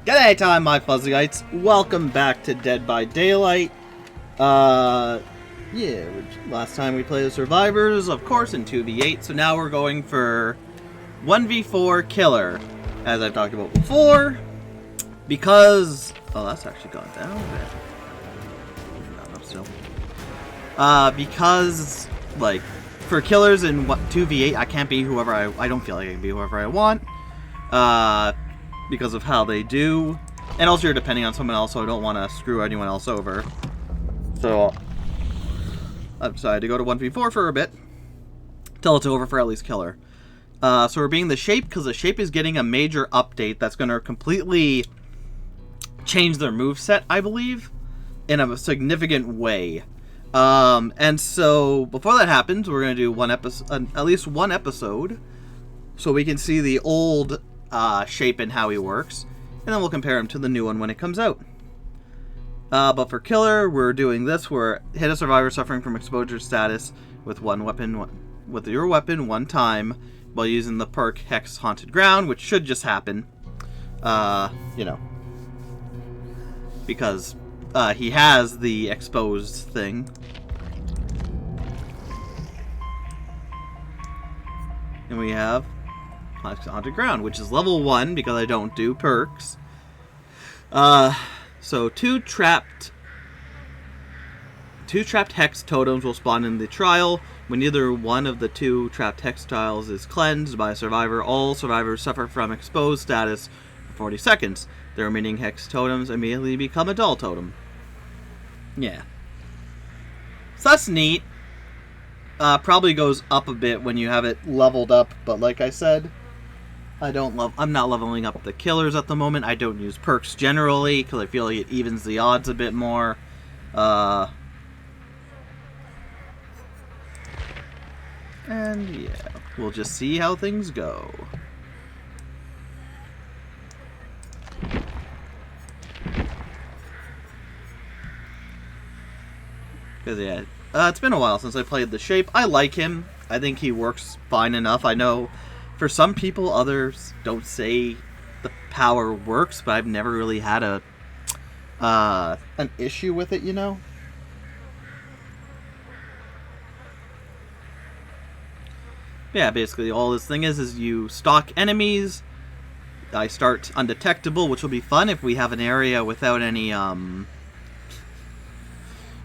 G'day time, my Fuzzyites. Welcome back to Dead by Daylight. Last time we played the Survivors, of course, in 2v8, so now we're going for 1v4 Killer, as I've talked about before, because... Oh, that's actually gone down a bit. Not up still. Because, like, for Killers in 2v8, I can't be whoever I don't feel like I can be whoever I want. Because of how they do, and also you're depending on someone else, so I don't want to screw anyone else over. So I've decided to go to 1v4 for a bit, till it's over for at least Killer. So we're being the Shape, because the Shape is getting a major update that's going to completely change their moveset, I believe, in a significant way. And so before that happens, we're going to do at least one episode, so we can see the old Shape and how he works, and then we'll compare him to the new one when it comes out. But for Killer, we're doing this, where hit a survivor suffering from exposure status with your weapon one time while using the perk Hex Haunted Ground, which should just happen, because he has the exposed thing. And we have Haunted Ground, which is level 1 because I don't do perks. So two trapped hex totems will spawn in the trial. When either one of the two trapped hex tiles is cleansed by a survivor, all survivors suffer from exposed status for 40 seconds. The remaining hex totems immediately become a dull totem. Yeah. So that's neat. Probably goes up a bit when you have it leveled up, but like I said, I'm not leveling up the Killers at the moment. I don't use perks generally, because I feel like it evens the odds a bit more. And yeah, we'll just see how things go. Because yeah, it's been a while since I played the Shape. I like him. I think he works fine enough. I know for some people, others don't say the power works, but I've never really had an issue with it, you know? Yeah, basically all this thing is you stalk enemies. I start undetectable, which will be fun if we have an area without any,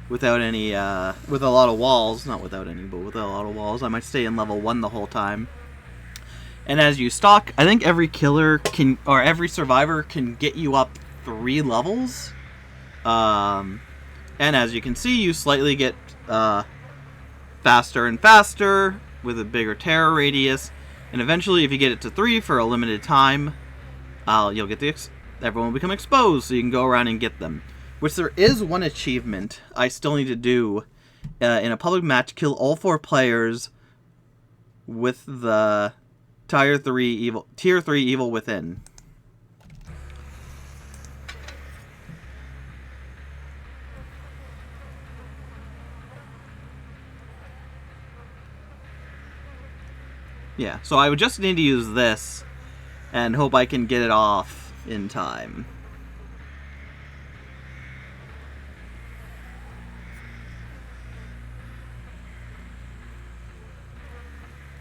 with a lot of walls. Not without any, but with a lot of walls. I might stay in level 1 the whole time. And as you stalk, I think every killer or every survivor can get you up 3 levels. And as you can see, you slightly get faster and faster with a bigger terror radius. And eventually, if you get it to 3 for a limited time, you'll get everyone will become exposed, so you can go around and get them. Which there is one achievement I still need to do in a public match: kill all 4 players with the Tier 3 Evil Within. Yeah, so I would just need to use this and hope I can get it off in time.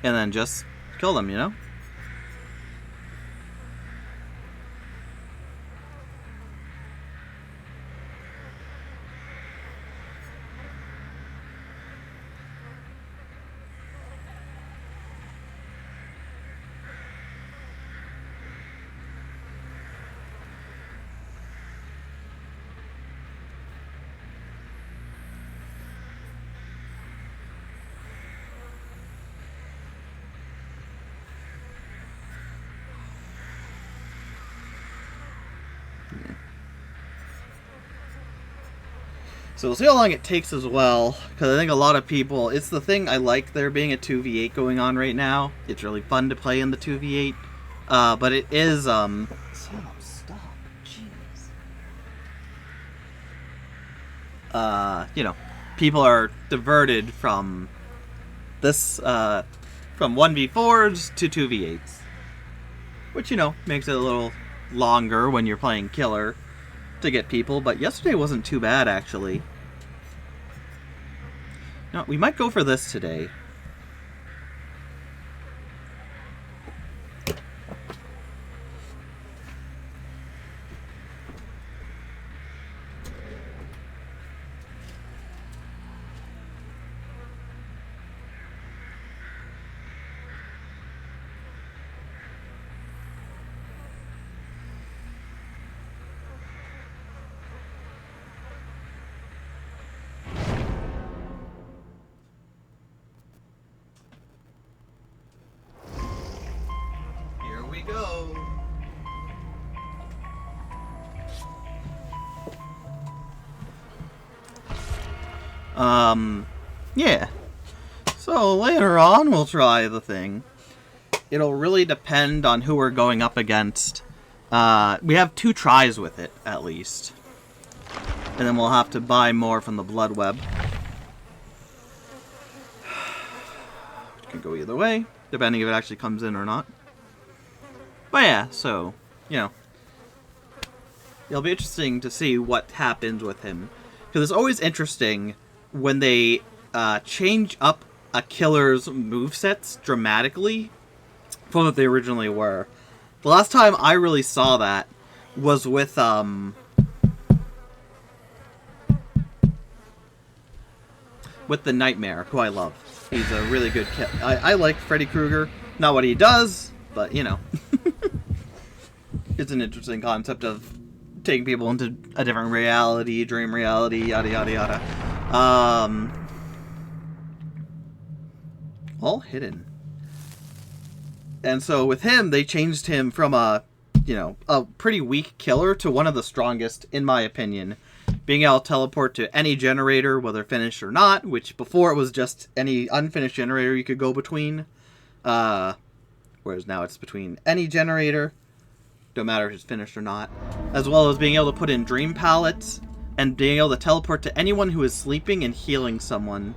And then just kill them, you know? So we'll see how long it takes as well, because I think a lot of people, it's the thing I like there being a 2v8 going on right now. It's really fun to play in the 2v8, but it is, stop, jeez. You know, people are diverted from this, from 1v4s to 2v8s, which, you know, makes it a little longer when you're playing killer to get people, but yesterday wasn't too bad, actually. No, we might go for this today. Here we go. Yeah. So later on, we'll try the thing. It'll really depend on who we're going up against. We have 2 tries with it, at least. And then we'll have to buy more from the blood web. It can go either way, depending if it actually comes in or not. But yeah, so, you know. It'll be interesting to see what happens with him. Because it's always interesting when they change up a killer's movesets dramatically from what they originally were. The last time I really saw that was with the Nightmare, who I love. He's a really good killer. I like Freddy Krueger. Not what he does, but, you know. It's an interesting concept of taking people into a different reality, dream reality, yada yada yada. All hidden. And so with him, they changed him from a pretty weak killer to one of the strongest, in my opinion. Being able to teleport to any generator, whether finished or not, which before it was just any unfinished generator you could go between. Whereas now it's between any generator, no matter if it's finished or not. As well as being able to put in dream pallets, and being able to teleport to anyone who is sleeping and healing someone.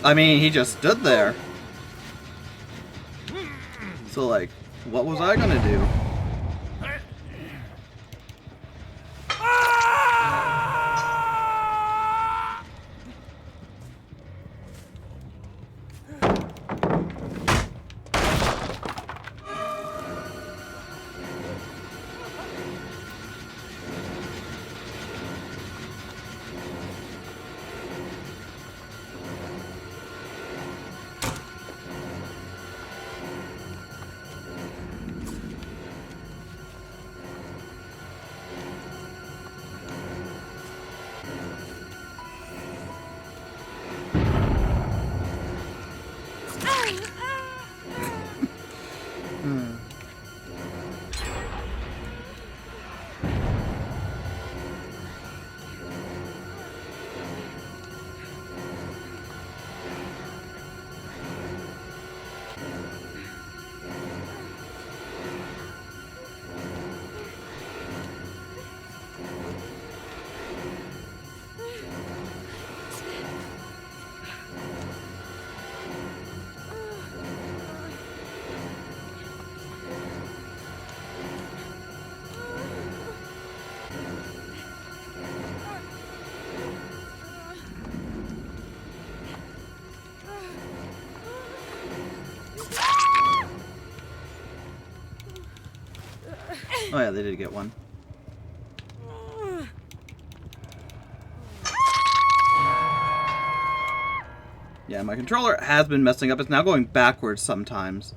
I mean, he just stood there. So, like, what was I gonna do? Oh yeah, they did get one. Yeah, my controller has been messing up. It's now going backwards sometimes.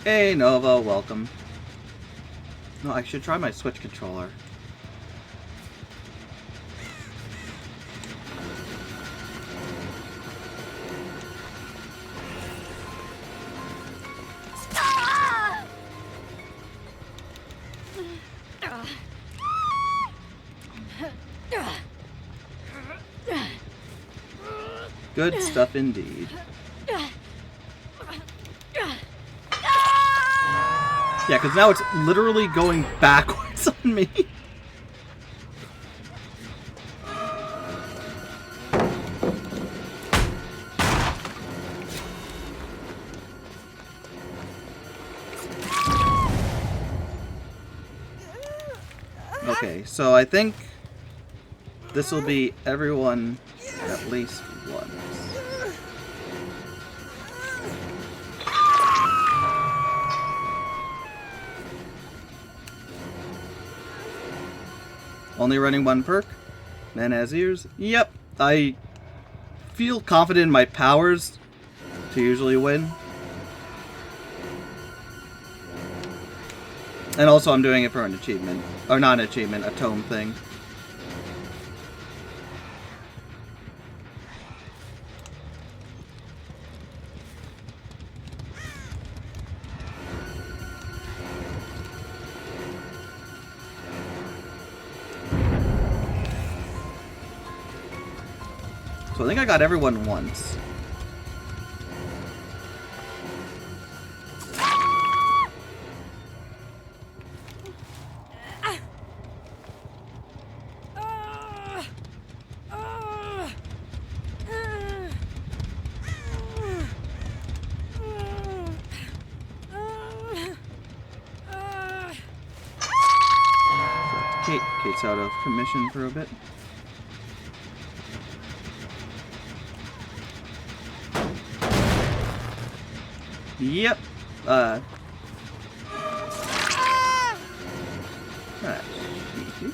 Hey Nova, welcome. No, I should try my Switch controller. Good stuff indeed. Yeah, because now it's literally going backwards on me. Okay, so I think this will be everyone at least once. Only running one perk? Man has ears? Yep. I feel confident in my powers to usually win. And also I'm doing it for an achievement. Or not an achievement, a tome thing. So I think I got everyone once. Kate's out of commission for a bit. Yep. That's easy.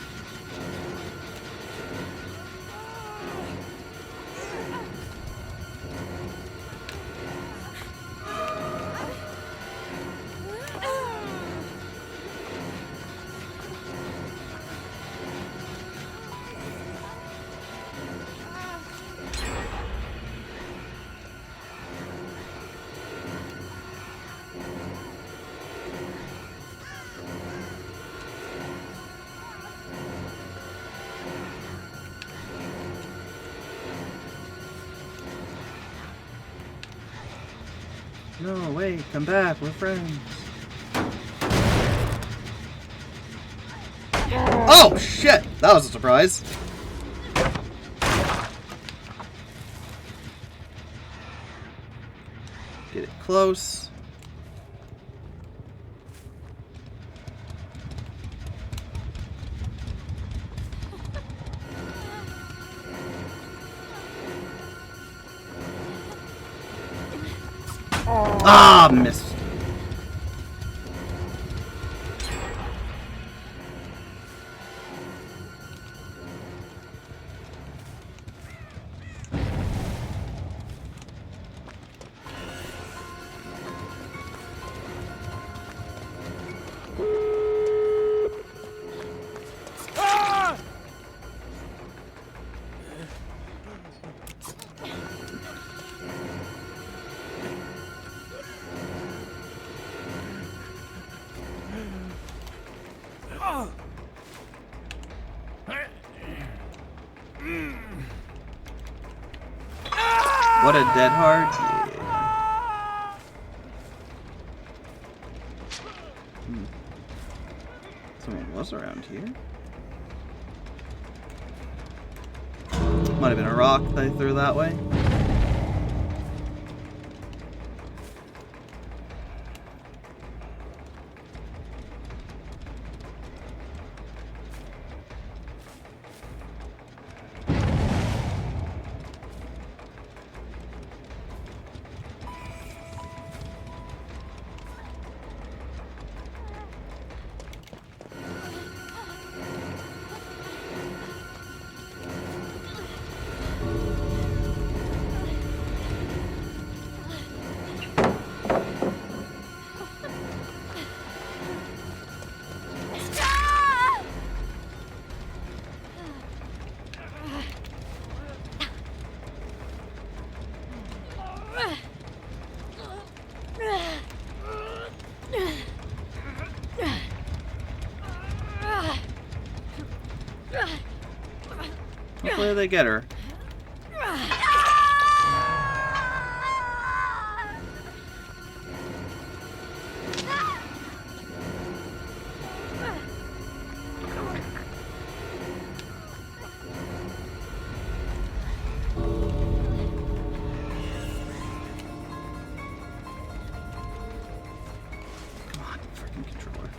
No, wait, come back, we're friends. Oh, shit! That was a surprise. Get it close. Ah, missed. What a dead hard. Yeah. Someone was around here. Might have been a rock that I threw that way. Hopefully they get her. Come on, freaking controller.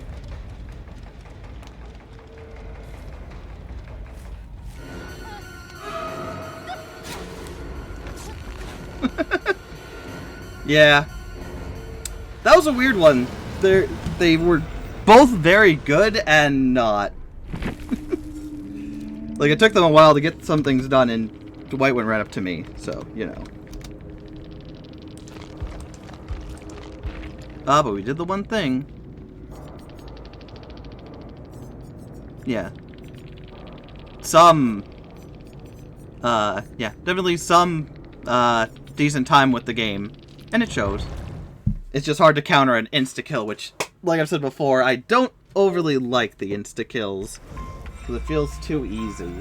Yeah. That was a weird one. They were both very good and not. Like, it took them a while to get some things done, and Dwight went right up to me, so, you know. Ah, but we did the one thing. Yeah. Yeah, definitely some, decent time with the game. And it shows. It's just hard to counter an insta-kill, which, like I've said before, I don't overly like the insta-kills. Because it feels too easy.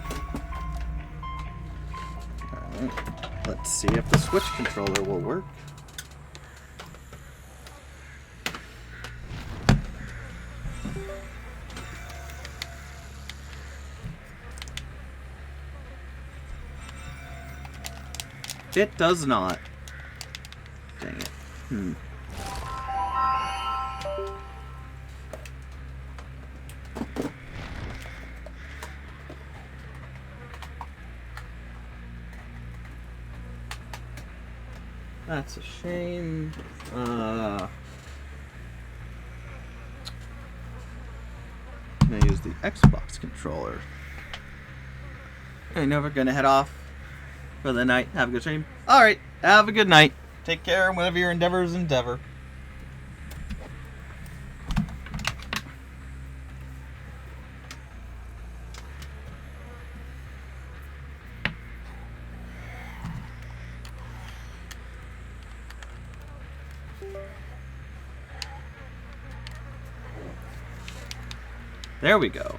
Alright, let's see if the Switch controller will work. It does not. Dang it. That's a shame. I'm gonna use the Xbox controller. I'm never gonna head off for the night. Have a good stream. Alright, have a good night. Take care, and whatever your endeavors endeavor. There we go.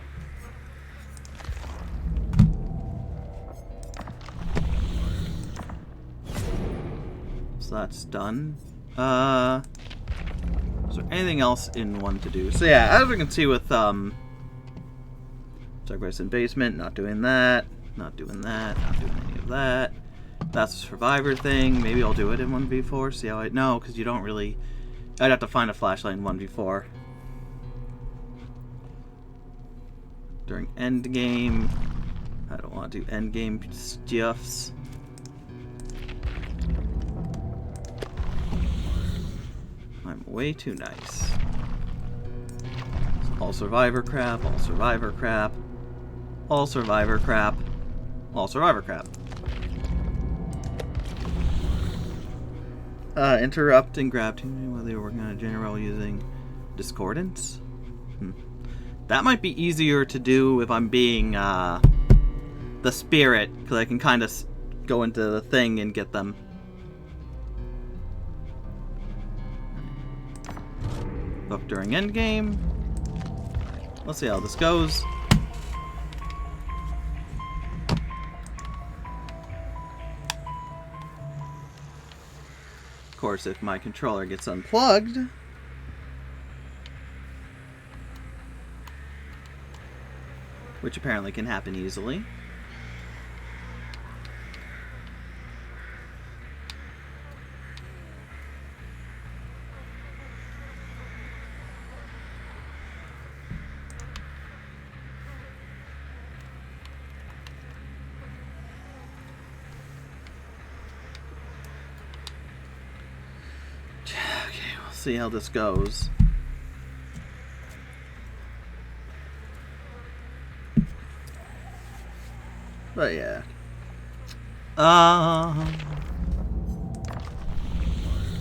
So that's done. Is there anything else in one to do? So yeah, as we can see with Sacrifice in Basement, not doing that, not doing that, not doing any of that. That's a survivor thing. Maybe I'll do it in 1v4. See how I no, because you don't really. I'd have to find a flashlight in 1v4. During endgame, I don't want to do endgame stuffs. I'm way too nice. All survivor crap, all survivor crap, all survivor crap, all survivor crap. Interrupt and grab team while they were working on a general using discordance. That might be easier to do if I'm being the spirit, because I can kind of go into the thing and get them. Book during endgame. Let's see how this goes. course, if my controller gets unplugged, which apparently can happen easily. Okay, we'll see how this goes. But yeah.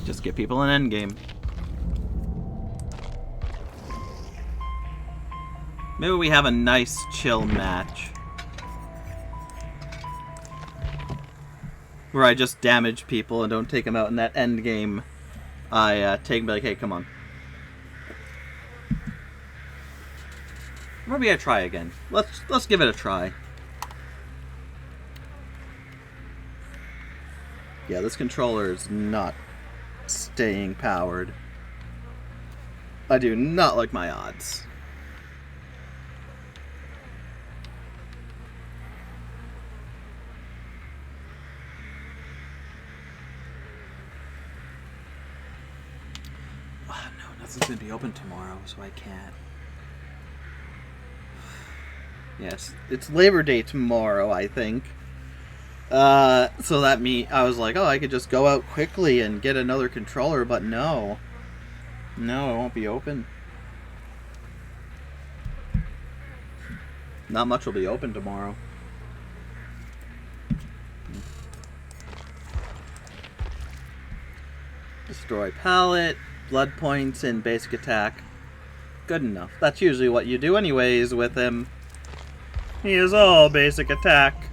Just get people an endgame. Maybe we have a nice chill match. Where I just damage people and don't take them out in that end game. I take them like, hey, come on. Maybe I try again. Let's give it a try. Yeah, this controller is not staying powered. I do not like my odds. Oh, no, nothing's gonna be open tomorrow, so I can't. Yes, it's Labor Day tomorrow, I think. So that I was like, oh, I could just go out quickly and get another controller, but no. No, it won't be open. Not much will be open tomorrow. Destroy pallet, blood points, and basic attack. Good enough. That's usually what you do anyways with him. He is all basic attack.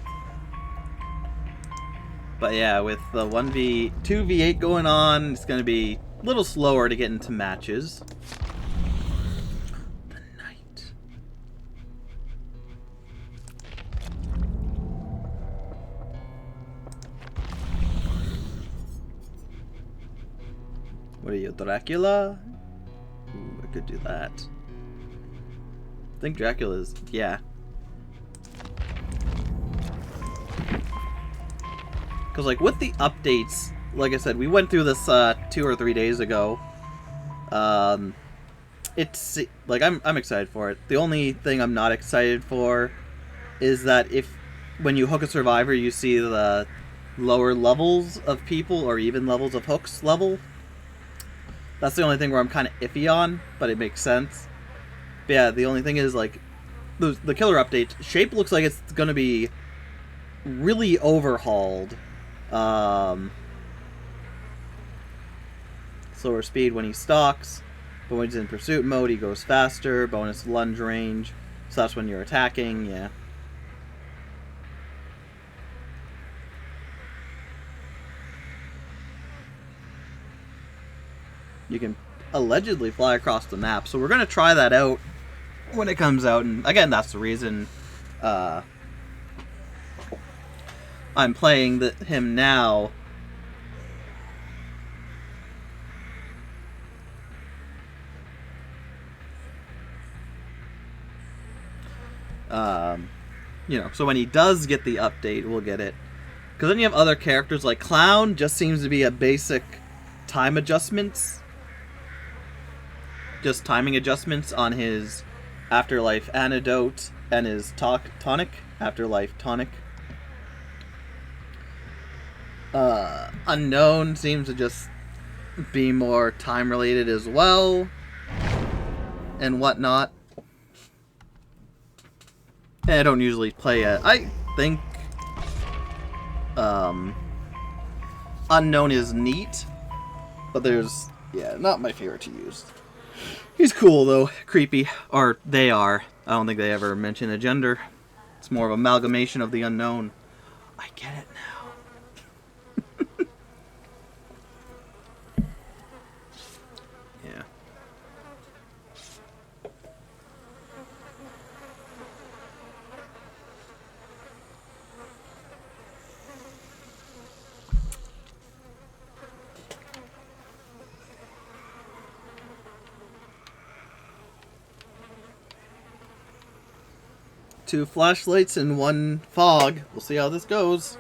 But yeah, with the 2v8 going on, it's going to be a little slower to get into matches. The knight. What are you, Dracula? Ooh, I could do that. I think Dracula's, yeah. Because, like, with the updates, like I said, we went through this 2 or 3 days ago. It's, like, I'm excited for it. The only thing I'm not excited for is that when you hook a survivor, you see the lower levels of people, or even levels of hooks level. That's the only thing where I'm kind of iffy on, but it makes sense. But yeah, the only thing is, like, the killer update, shape looks like it's going to be really overhauled. Slower speed when he stalks, but when he's in pursuit mode, he goes faster. Bonus lunge range, so that's when you're attacking. Yeah. You can allegedly fly across the map, so we're gonna try that out when it comes out. And again, that's the reason I'm playing him now. You know, so when he does get the update, we'll get it. Because then you have other characters like Clown, just seems to be a basic time adjustments. Just timing adjustments on his Afterlife Antidote and his Tonic, Afterlife Tonic. Unknown seems to just be more time related as well, and whatnot. I don't usually play I think Unknown is neat, but not my favorite to use. He's cool though, creepy, or they are. I don't think they ever mention a gender. It's more of an amalgamation of the unknown. I get it now. Yeah. 2 flashlights and 1 fog. We'll see how this goes.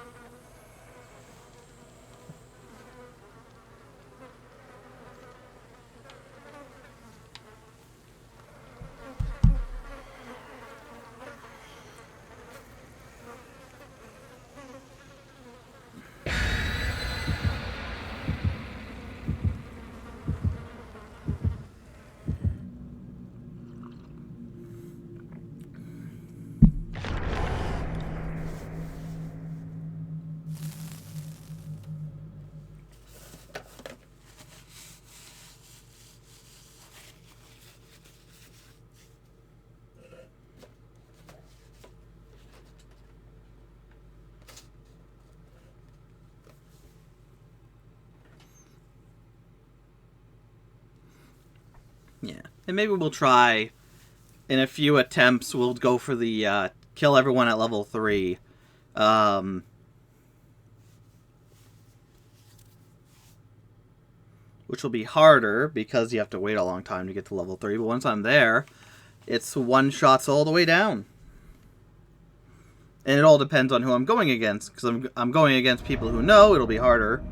Yeah, and maybe we'll try, in a few attempts, we'll go for the kill everyone at level 3. Which will be harder, because you have to wait a long time to get to level 3. But once I'm there, it's one-shots all the way down. And it all depends on who I'm going against, because I'm going against people who know it'll be harder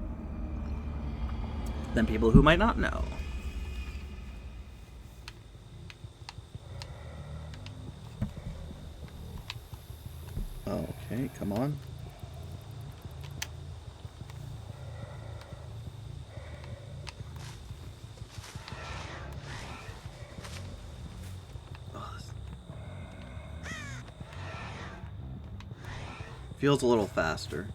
than people who might not know. Okay, come on. Oh, feels a little faster.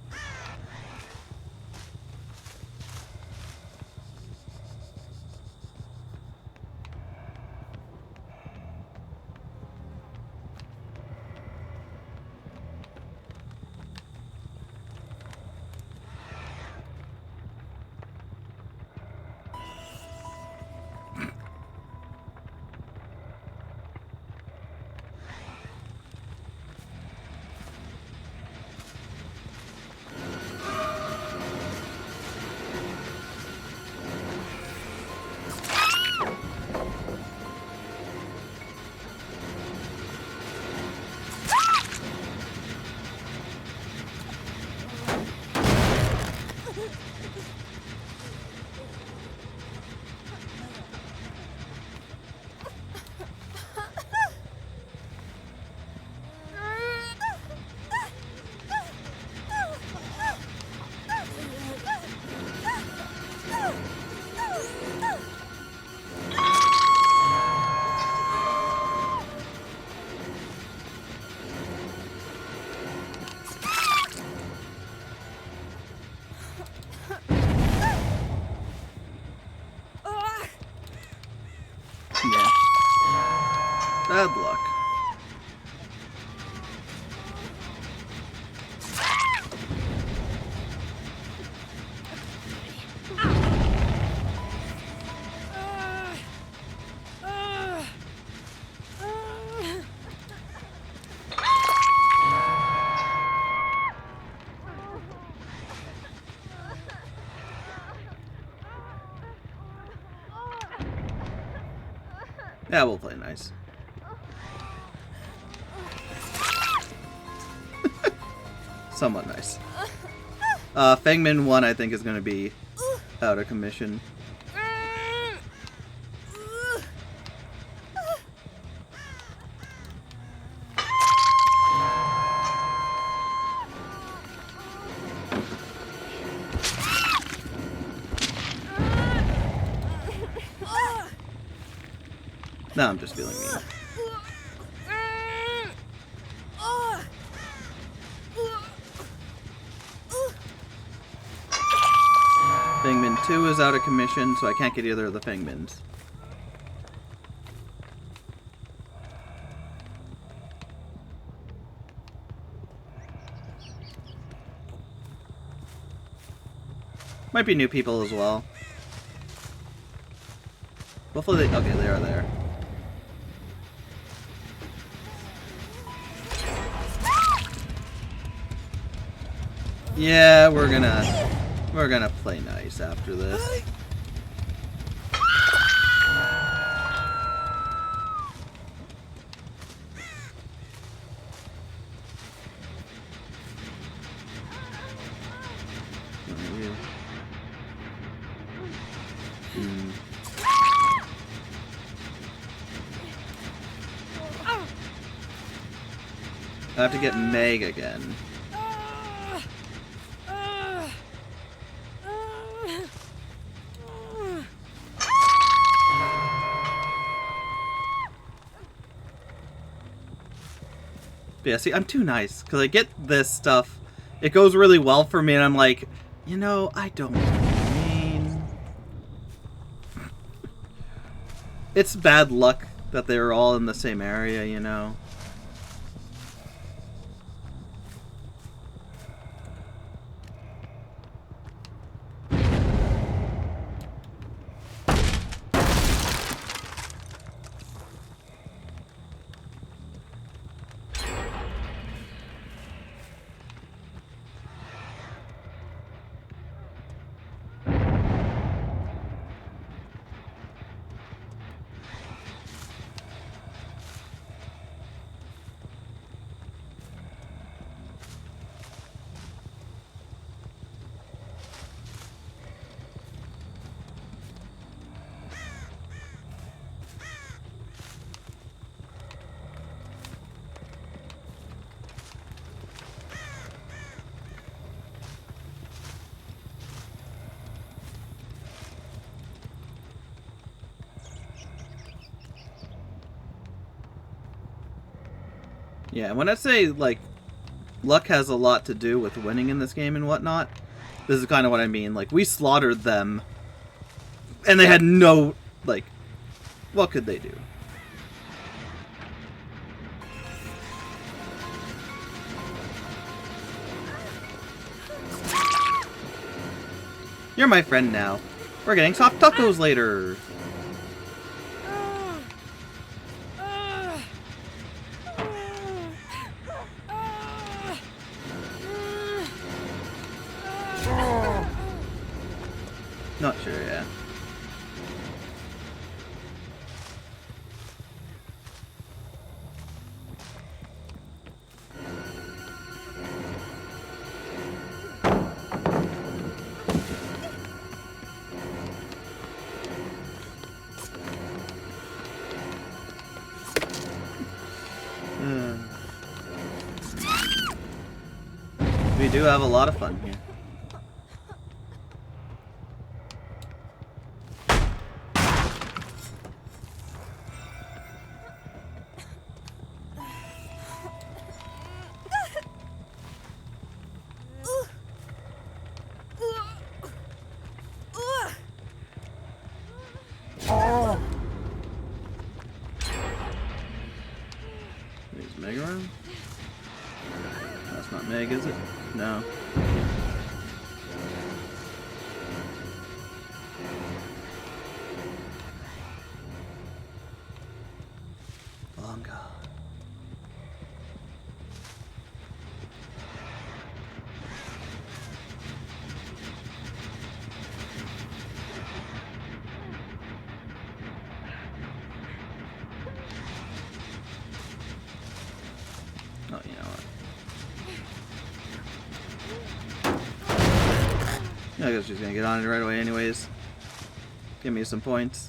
Yeah. Bad luck. Yeah, we'll play nice. Somewhat nice. Fangman 1, I think, is going to be out of commission. No, I'm just feeling mean. Fangman 2 is out of commission, so I can't get either of the Fangmans. Might be new people as well. Hopefully they... Okay, they are there. Yeah, we're gonna play nice after this. I have to get Meg again. But yeah, see, I'm too nice, because I get this stuff, it goes really well for me, and I'm like, you know, I don't mean... It's bad luck that they were all in the same area, you know? Yeah, when I say, like, luck has a lot to do with winning in this game and whatnot, this is kind of what I mean. Like, we slaughtered them, and they had no, like, what could they do? You're my friend now. We're getting soft tacos later. Not sure, yeah. We do have a lot of fun here. Is Meg around? That's not Meg, is it? No. Long gone. Oh, you know what? I guess she's gonna get on it right away anyways. Give me some points.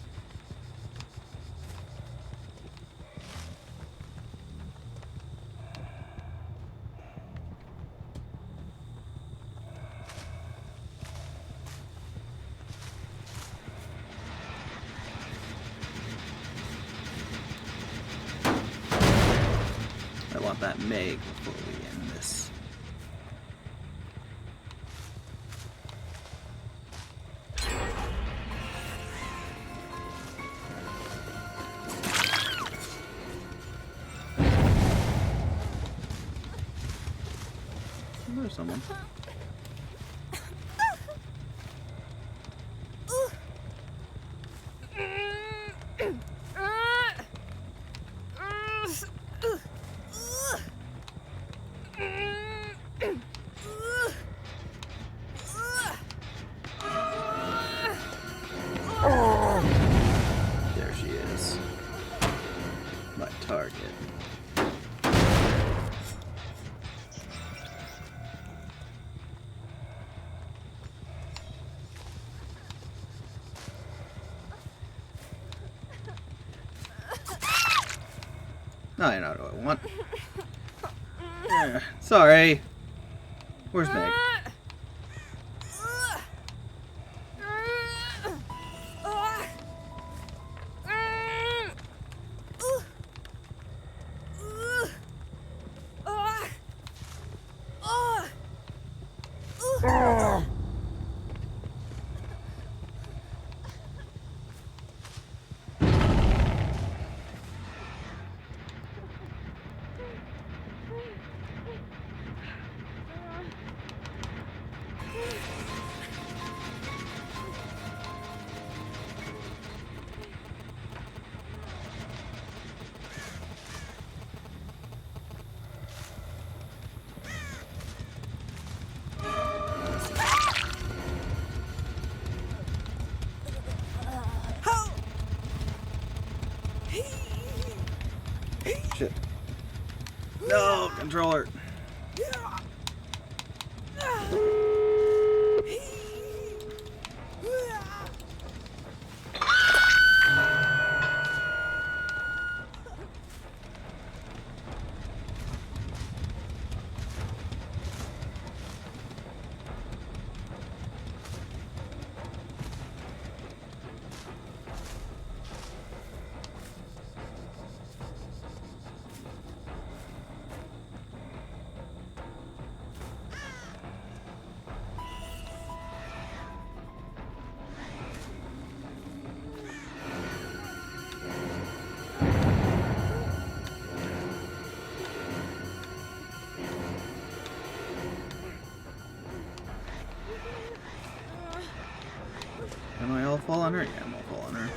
I want that Meg before we end this. There's someone. There she is. My target. I know what I want. Sorry. Where's Meg? Shit. No, controller. Am I all fall on her? Yeah, I'm all fall on her.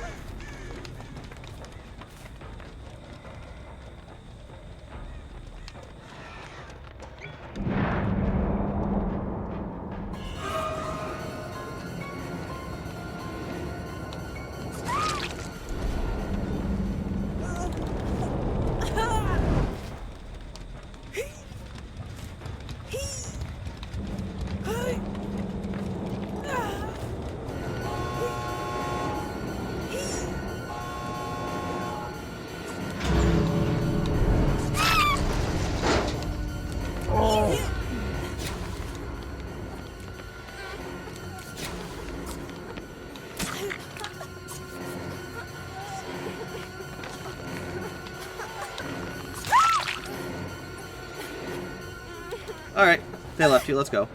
Alright, they left you, let's go.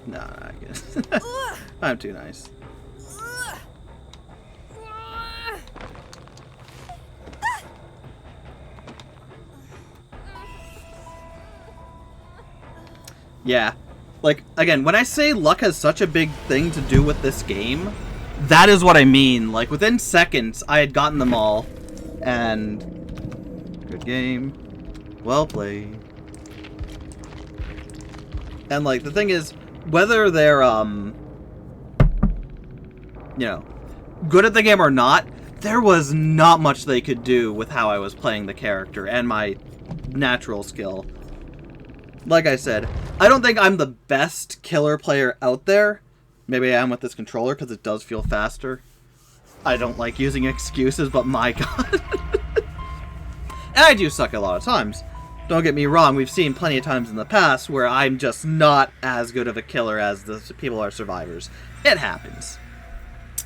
Nah, I guess. I'm too nice. Yeah. Like, again, when I say luck has such a big thing to do with this game, that is what I mean. Like, within seconds, I had gotten them all. And good game, well played. And like the thing is, whether they're you know, good at the game or not, there was not much they could do with how I was playing the character and my natural skill. Like I said, I don't think I'm the best killer player out there. Maybe I am with this controller because it does feel faster. I don't like using excuses, but my god. And I do suck a lot of times. Don't get me wrong, we've seen plenty of times in the past where I'm just not as good of a killer as the people are survivors. It happens.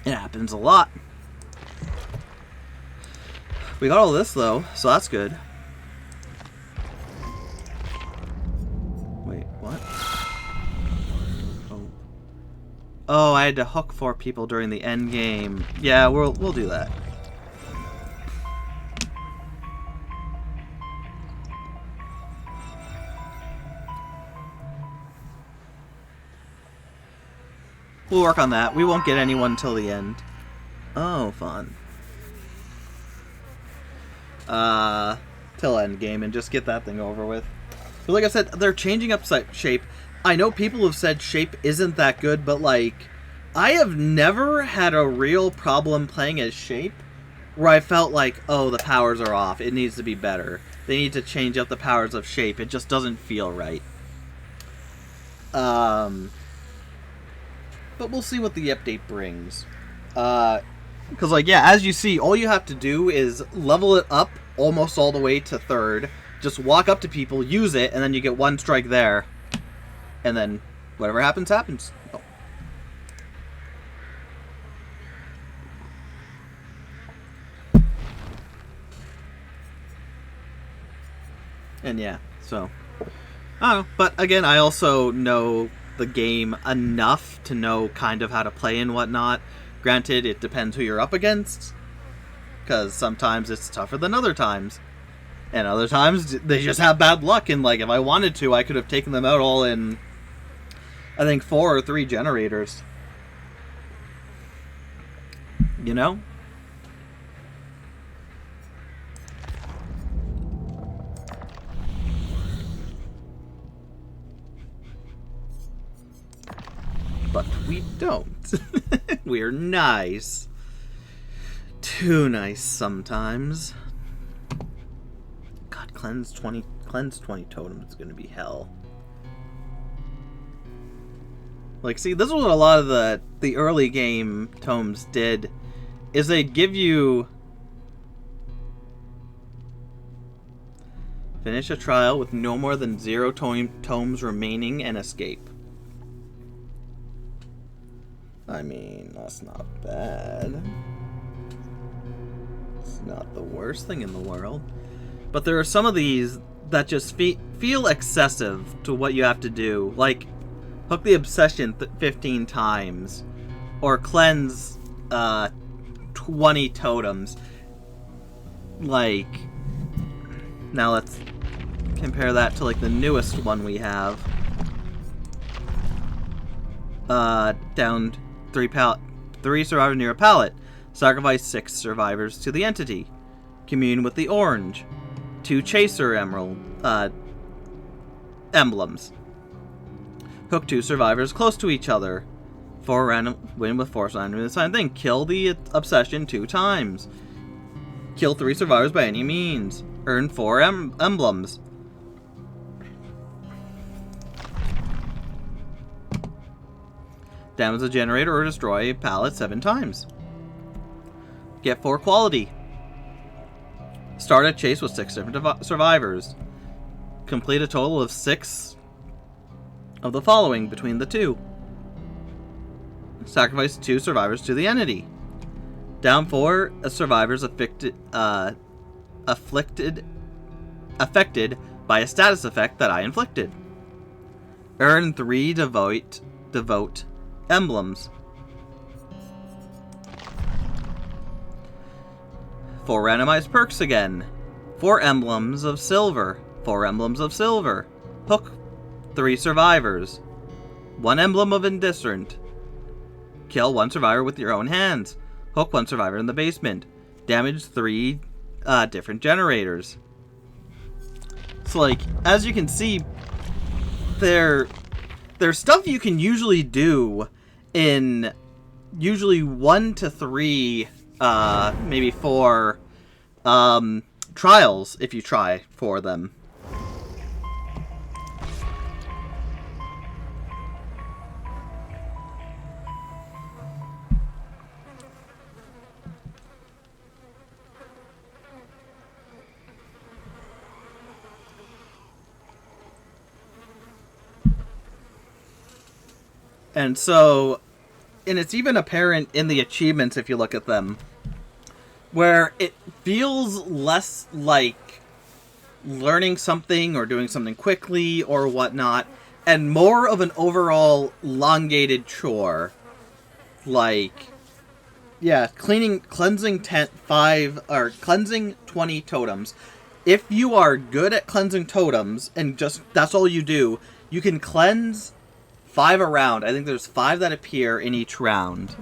It happens a lot. We got all this, though, so that's good. Wait, what? Oh, I had to hook 4 people during the end game. Yeah, we'll do that. We'll work on that. We won't get anyone till the end. Oh, fun. Till end game and just get that thing over with. But like I said, they're changing up shape. I know people have said shape isn't that good, but like, I have never had a real problem playing as shape where I felt like, oh, the powers are off. It needs to be better. They need to change up the powers of shape. It just doesn't feel right. But we'll see what the update brings. Because, like, yeah, as you see, all you have to do is level it up almost all the way to 3rd. Just walk up to people, use it, and then you get 1 strike there. And then whatever happens, happens. Oh. And yeah, so I don't know. But again, I also know the game enough to know kind of how to play and whatnot. Granted, it depends who you're up against, because sometimes it's tougher than other times. And other times, they just have bad luck, and like, if I wanted to, I could have taken them out all in, I think, 4 or 3 generators. You know? But we don't. We're nice. Too nice sometimes. God, cleanse 20 totems is gonna be hell. Like, see, this is what a lot of the early game tomes did, is they'd give you finish a trial with no more than 0 tomes remaining and escape. I mean, that's not bad. It's not the worst thing in the world. But there are some of these that just feel excessive to what you have to do. Like, hook the obsession 15 times. Or cleanse 20 totems. Like, now let's compare that to like the newest one we have. Down 3 survivors near a pallet. Sacrifice 6 survivors to the entity. Commune with the orange. 2 chaser emblems. Hook 2 survivors close to each other. 4 random win with 4 randomly assigned thing. Kill the obsession 2 times. Kill 3 survivors by any means. Earn 4 emblems. Damage a generator or destroy a pallet 7 times. Get 4 quality. Start a chase with 6 different survivors. Complete a total of 6 of the following between the 2. Sacrifice 2 survivors to the entity. Down 4 survivors affected by a status effect that I inflicted. Earn 3 devote emblems. 4 randomized perks again. 4 emblems of silver. 4 emblems of silver. Hook 3 survivors. 1 emblem of indifferent. Kill 1 survivor with your own hands. Hook 1 survivor in the basement. Damage 3 different generators. So, like, as you can see, there's stuff you can usually do in usually 1 to 3, maybe 4 trials if you try for them. And so, and it's even apparent in the achievements if you look at them, where it feels less like learning something or doing something quickly or whatnot, and more of an overall elongated chore. Like, yeah, cleansing 20 totems. If you are good at cleansing totems and just that's all you do, you can cleanse 5 a round. I think there's 5 that appear in each round.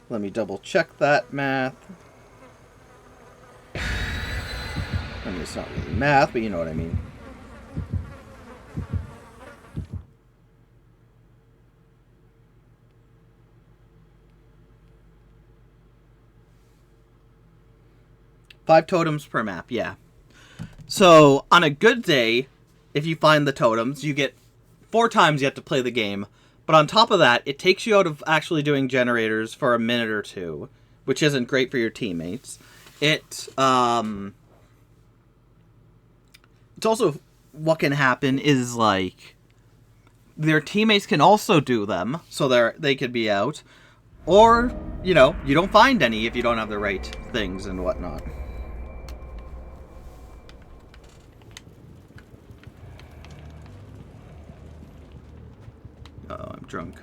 Let me double check that math. I mean, it's not really math, but you know what I mean. Five totems per map, yeah. So, on a good day, if you find the totems, you get 4 times you have to play the game, But on top of that, it takes you out of actually doing generators for a minute or two, which isn't great for your teammates. It's also, what can happen is, like, their teammates can also do them, so they could be out. Or, you know, you don't find any if you don't have the right things and whatnot. Uh-oh, I'm drunk.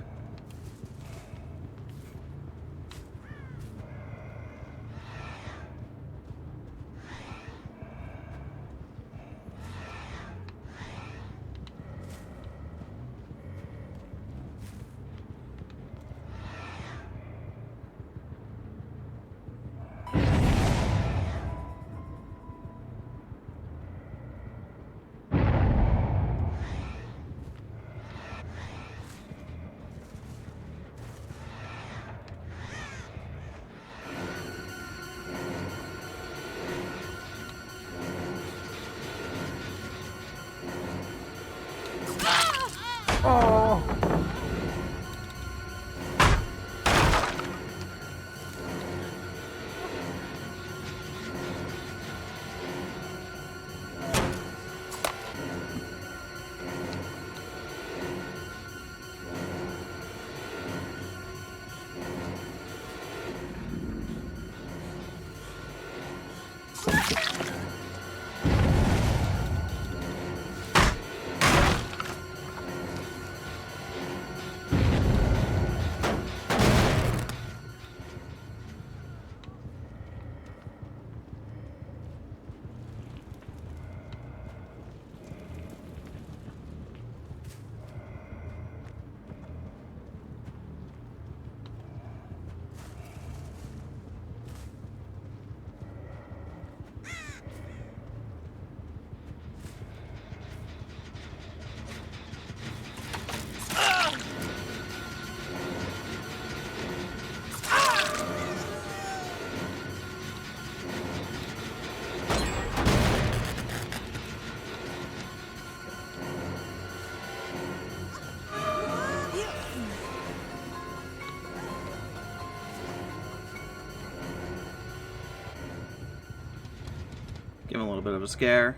Give him a little bit of a scare.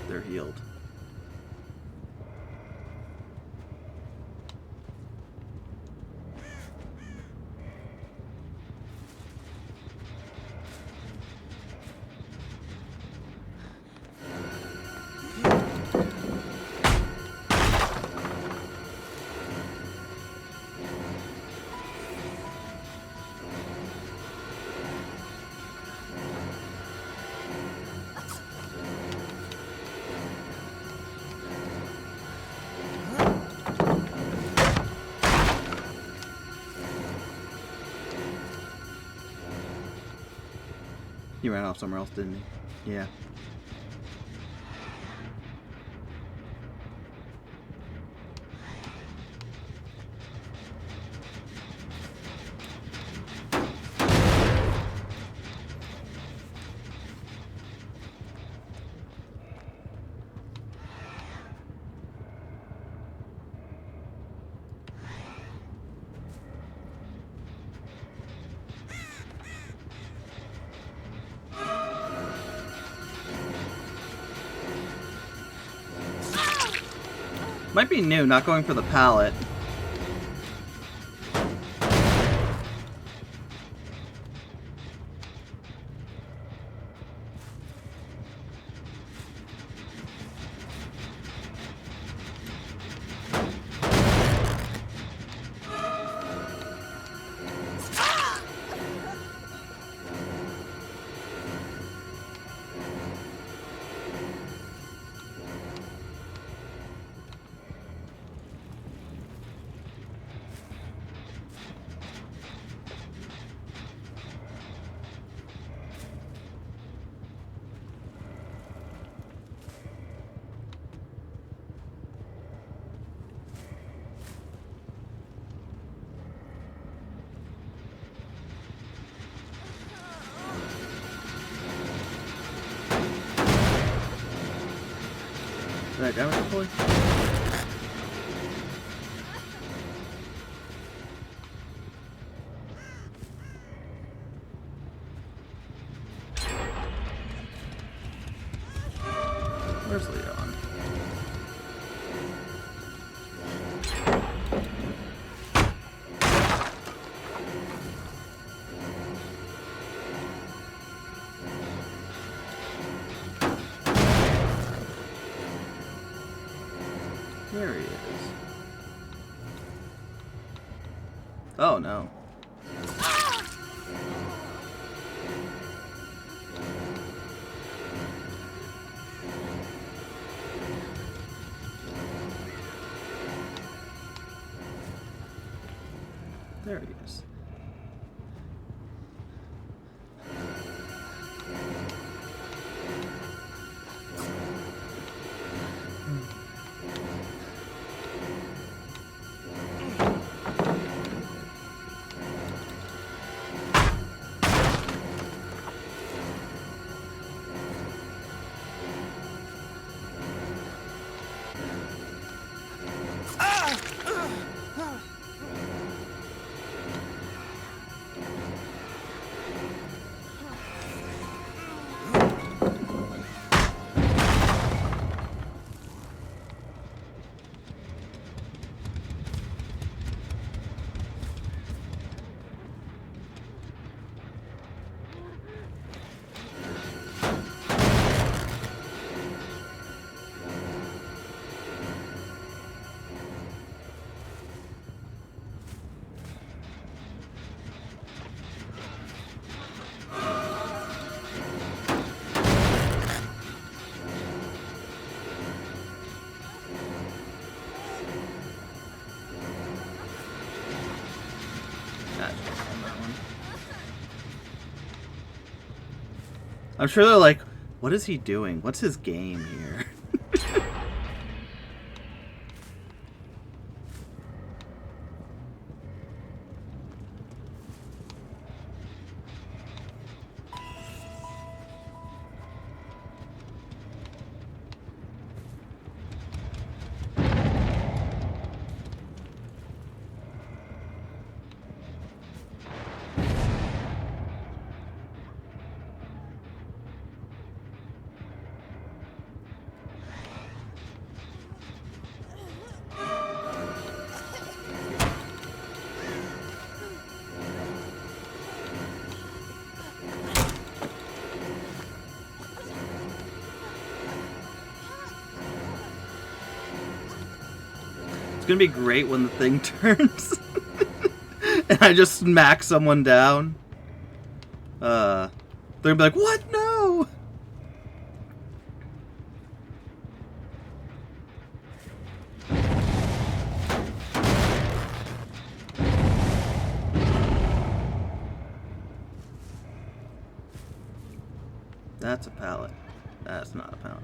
They're healed. He ran off somewhere else, didn't he? Yeah. Might be new, not going for the pallet. Did I damage it fully? Where's Leon? There he is. Oh no. There he is. I'm sure they're like, what is he doing? What's his game here? It's gonna be great when the thing turns and I just smack someone down. They're gonna be like, what? No! That's a pallet. That's not a pallet.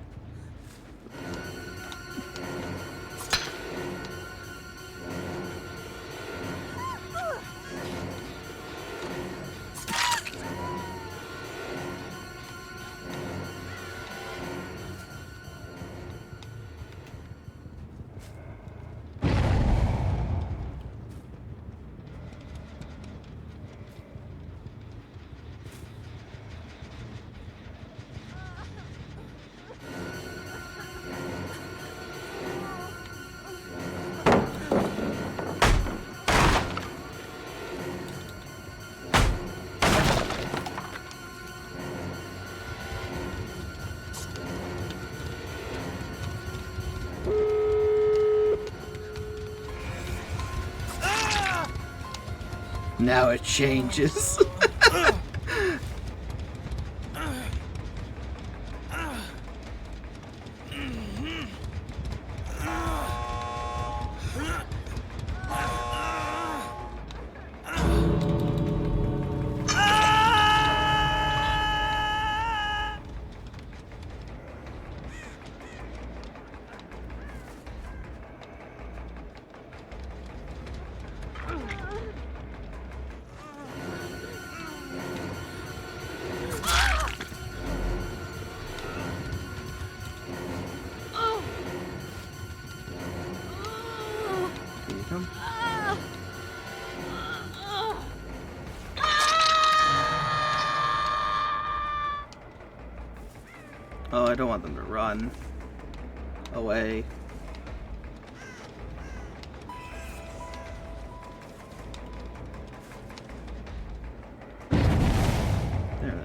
Now it changes. Oh, I don't want them to run away. There they go.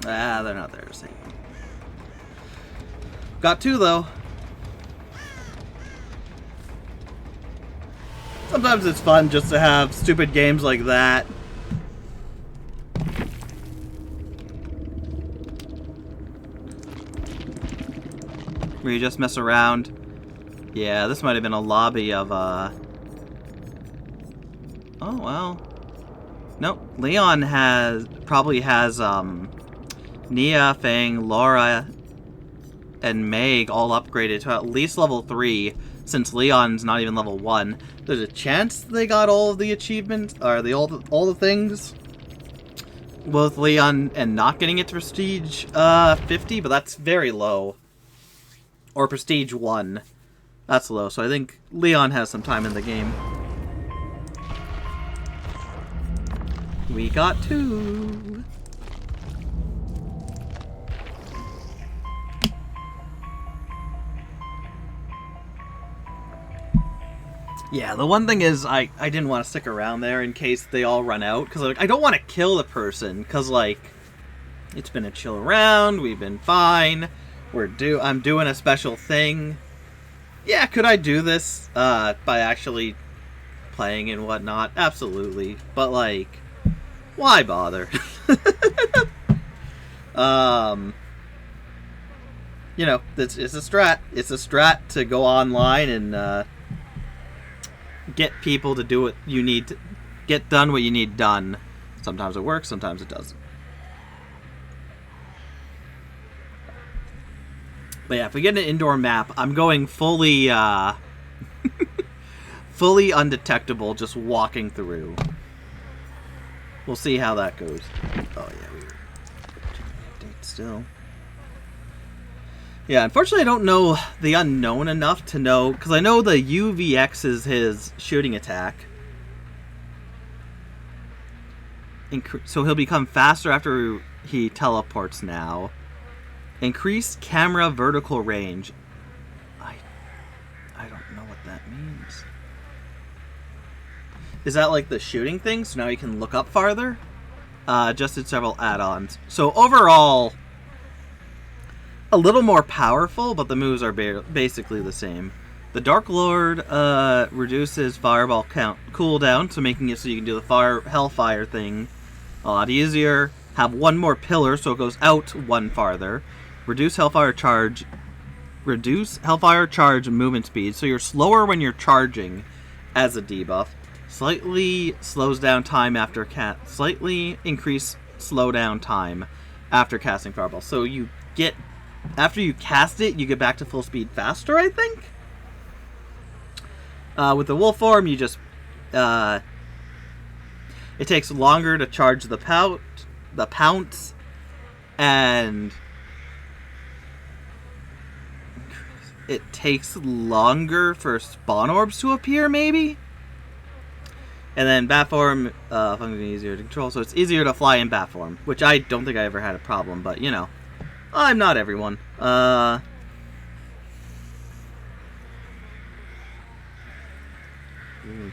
Ah, they're not there to save him. Got two, though. Sometimes it's fun just to have stupid games like that. Where you just mess around. Yeah, this might have been a lobby of, Oh, well. Nope. Leon probably has, Nia, Fang, Laura, and Meg all upgraded to at least level 3, since Leon's not even level 1. There's a chance they got all of the achievements, or all the things, with Leon and not getting it to Prestige 50, but that's very low. Or Prestige 1. That's low, so I think Leon has some time in the game. We got two. Yeah, the one thing is I didn't want to stick around there in case they all run out, because like, I don't want to kill the person, because like, it's been a chill round, we've been fine, I'm doing a special thing. Yeah, could I do this by actually playing and whatnot? Absolutely, but like, why bother? You know, it's a strat. It's a strat to go online and get people to do what you need to get done what you need done. Sometimes it works, sometimes it doesn't. But yeah, if we get an indoor map, I'm going fully fully undetectable, just walking through. We'll see how that goes. Oh yeah, we were still. Yeah, unfortunately I don't know the unknown enough to know, because I know the UVX is his shooting attack. So he'll become faster after he teleports now. Increased camera vertical range. I don't know what that means. Is that like the shooting thing? So now you can look up farther? Adjusted several add-ons. So overall, a little more powerful, but the moves are basically the same. The Dark Lord reduces fireball cooldown, so making it so you can do the Hellfire thing a lot easier. Have one more pillar, so it goes out one farther. Reduce Hellfire charge movement speed, so you're slower when you're charging as a debuff. Slightly slows down time after slightly increase slowdown time after casting fireball. So you get, after you cast it, you get back to full speed faster, I think. With the wolf form, you just it takes longer to charge the pounce, and it takes longer for spawn orbs to appear, maybe. And then bat form, functioning easier to control, so it's easier to fly in bat form, which I don't think I ever had a problem, but you know, I'm not everyone.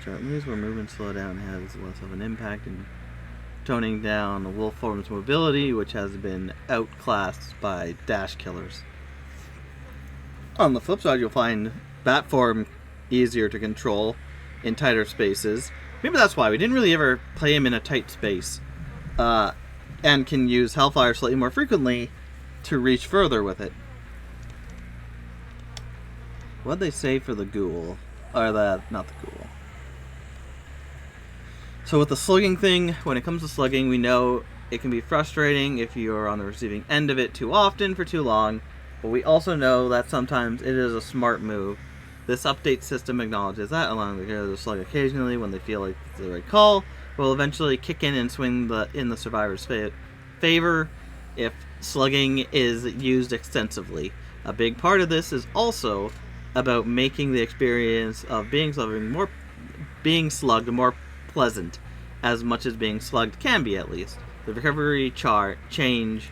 Moves where movement slowdown has less of an impact in toning down the wolf form's mobility, which has been outclassed by dash killers. On the flip side, you'll find bat form easier to control in tighter spaces. Maybe that's why we didn't really ever play him in a tight space, and can use Hellfire slightly more frequently to reach further with it. What'd they say for the ghoul? Or not the ghoul. So with the slugging thing, when it comes to slugging, we know it can be frustrating if you're on the receiving end of it too often for too long, but we also know that sometimes it is a smart move. This update system acknowledges that, allowing the heroes to slug occasionally when they feel like it's the right call, will eventually kick in and swing in the survivor's favor. if slugging is used extensively. A big part of this is also about making the experience of being slugged more pleasant, as much as being slugged can be, at least. The recovery change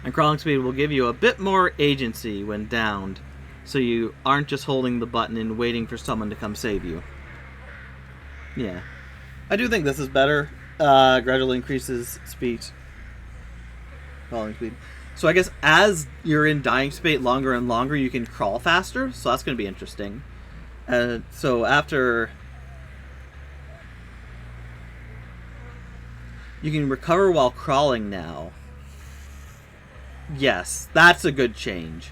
and crawling speed will give you a bit more agency when downed, so you aren't just holding the button and waiting for someone to come save you. Yeah. I do think this is better. Gradually increases crawling speed. So I guess as you're in dying state longer and longer, you can crawl faster, so that's going to be interesting. So after... You can recover while crawling now. Yes, that's a good change.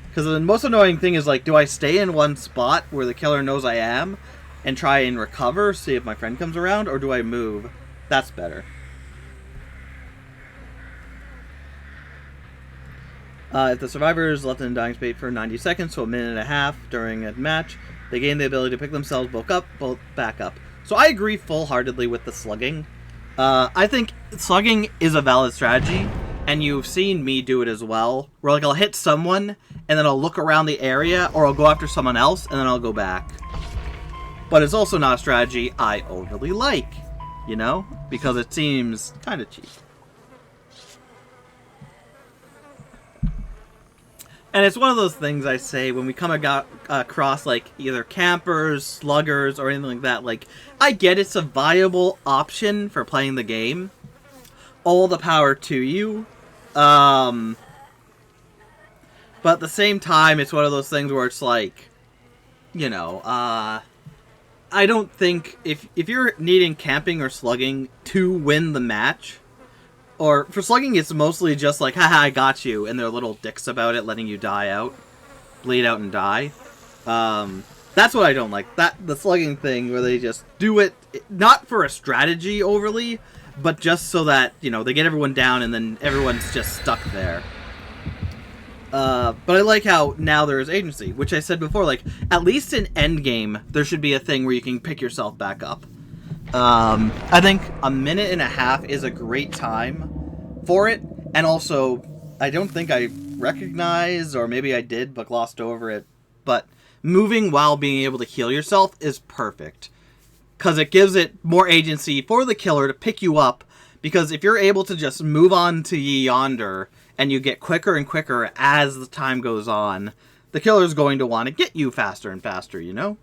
Because the most annoying thing is, like, do I stay in one spot where the killer knows I am and try and recover, see if my friend comes around, or do I move? That's better. If the survivor is left in dying state for 90 seconds to a minute and a half during a match, they gain the ability to pick themselves both back up. So I agree full-heartedly with the slugging. I think slugging is a valid strategy, and you've seen me do it as well, where like I'll hit someone, and then I'll look around the area, or I'll go after someone else, and then I'll go back. But it's also not a strategy I overly like, you know? Because it seems kind of cheap. And it's one of those things I say when we come across, like, either campers, sluggers, or anything like that. Like, I get it's a viable option for playing the game. All the power to you. But at the same time, it's one of those things where it's like, you know, I don't think if you're needing camping or slugging to win the match, or for slugging, it's mostly just like, haha, I got you, and they're little dicks about it, letting you bleed out and die. That's what I don't like. The slugging thing where they just do it, not for a strategy overly, but just so that, you know, they get everyone down and then everyone's just stuck there. But I like how now there is agency, which I said before, like, at least in endgame, there should be a thing where you can pick yourself back up. I think a minute and a half is a great time for it, and also, I don't think I recognized, or maybe I did, but glossed over it, but moving while being able to heal yourself is perfect. Because it gives it more agency for the killer to pick you up, because if you're able to just move on to yonder, and you get quicker and quicker as the time goes on, the killer's going to want to get you faster and faster, you know?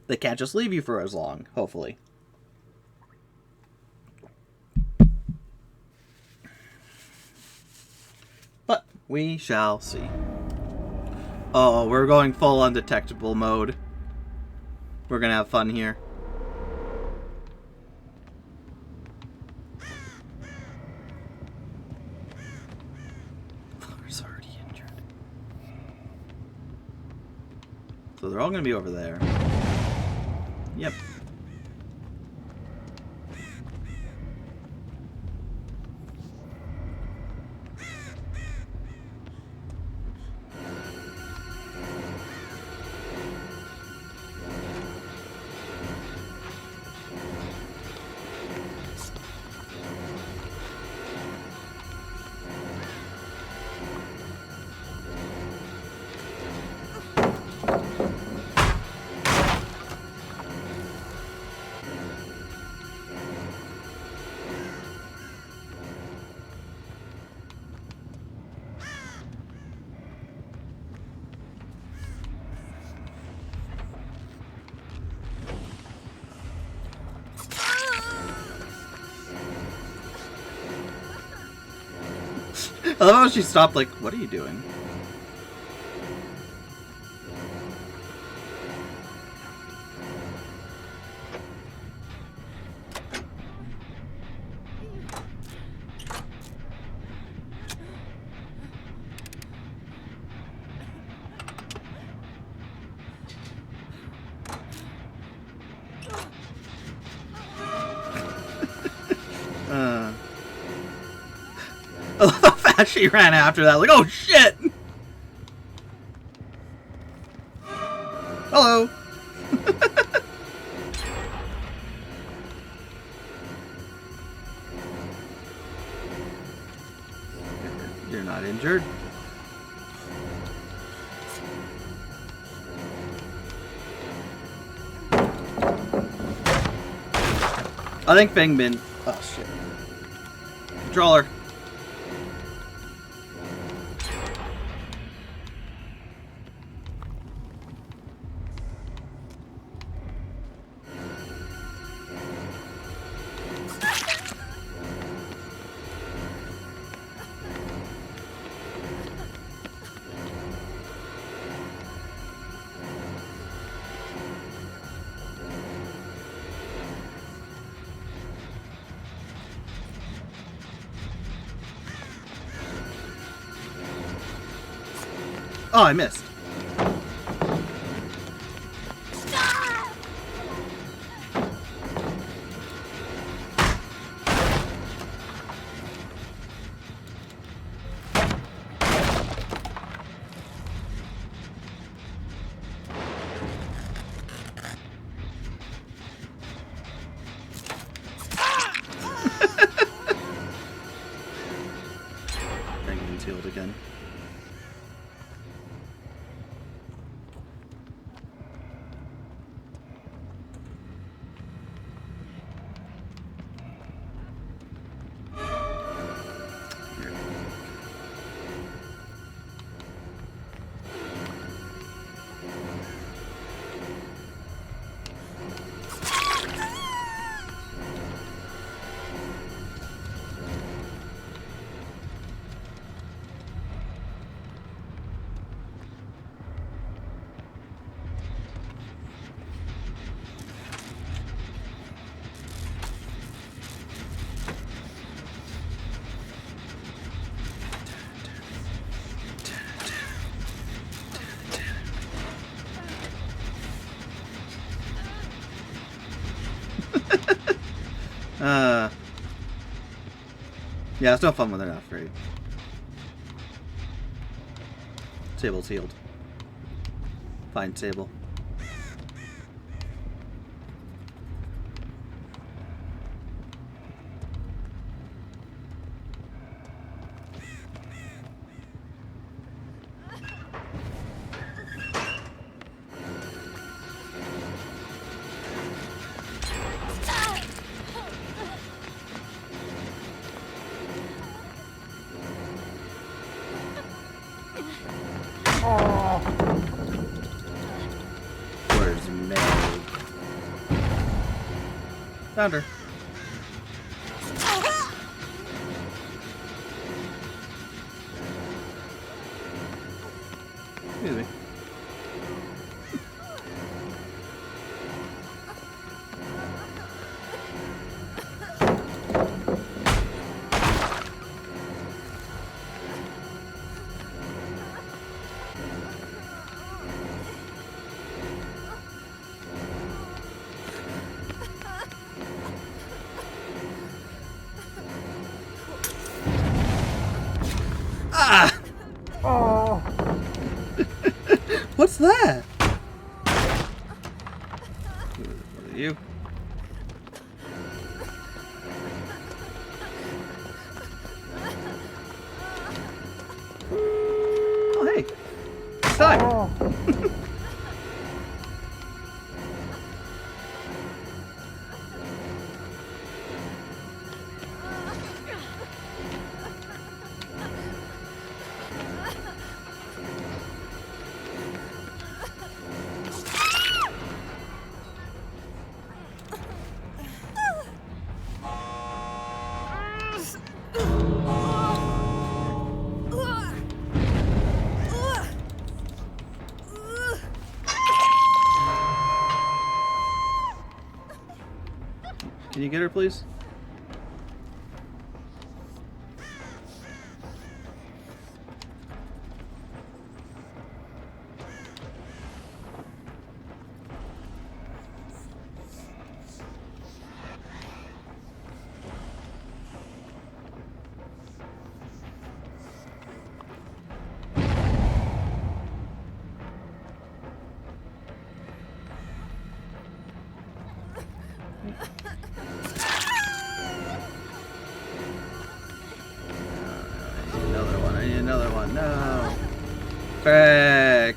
They can't just leave you for as long, hopefully. But we shall see. Oh, we're going full undetectable mode. We're gonna have fun here. Laura's already injured. So they're all gonna be over there. Yep. I love how she stopped, like, what are you doing? I love how fast she ran after that. Like, oh shit! Hello! not injured. I think Feng Min... Oh, shit. Controller. Oh, I missed. Penguin's healed again. Yeah, it's no fun when they're not free. Table's healed. Fine, table. Where's May? Found her. Excuse me. Ah! Oh. What's that? What are you? Oh, hey. It's time. Oh. Can you get her, please? Oh no. Frick.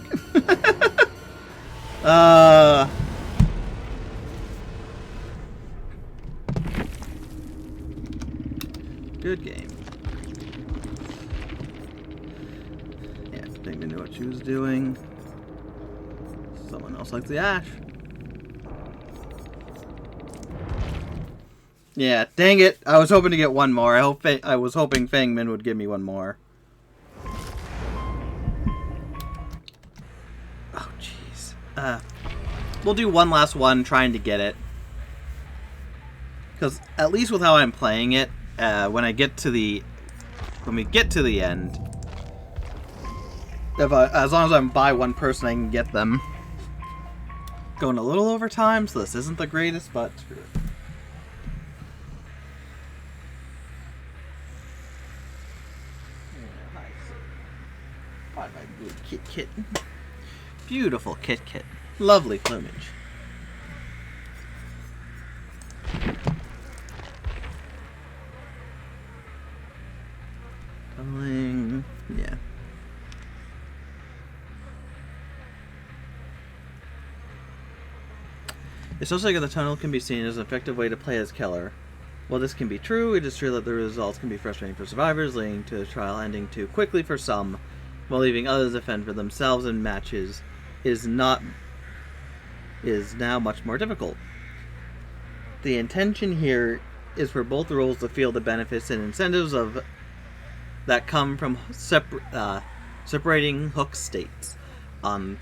Good game. Yeah, I think they knew what she was doing. Someone else likes the ash. Yeah, dang it. I was hoping to get one more. I was hoping Fang Min would give me one more. Oh, jeez. We'll do one last one trying to get it. Because at least with how I'm playing it, when we get to the end, as long as I'm by one person, I can get them. Going a little over time, so this isn't the greatest, but screw it. Hi, my good kitten. Beautiful kit. Lovely plumage. Yeah. It's also like the tunnel can be seen as an effective way to play as killer. While this can be true, it is true that the results can be frustrating for survivors, leading to a trial ending too quickly for some, while leaving others to fend for themselves in matches is now much more difficult. The intention here is for both roles to feel the benefits and incentives that come from separating hook states. On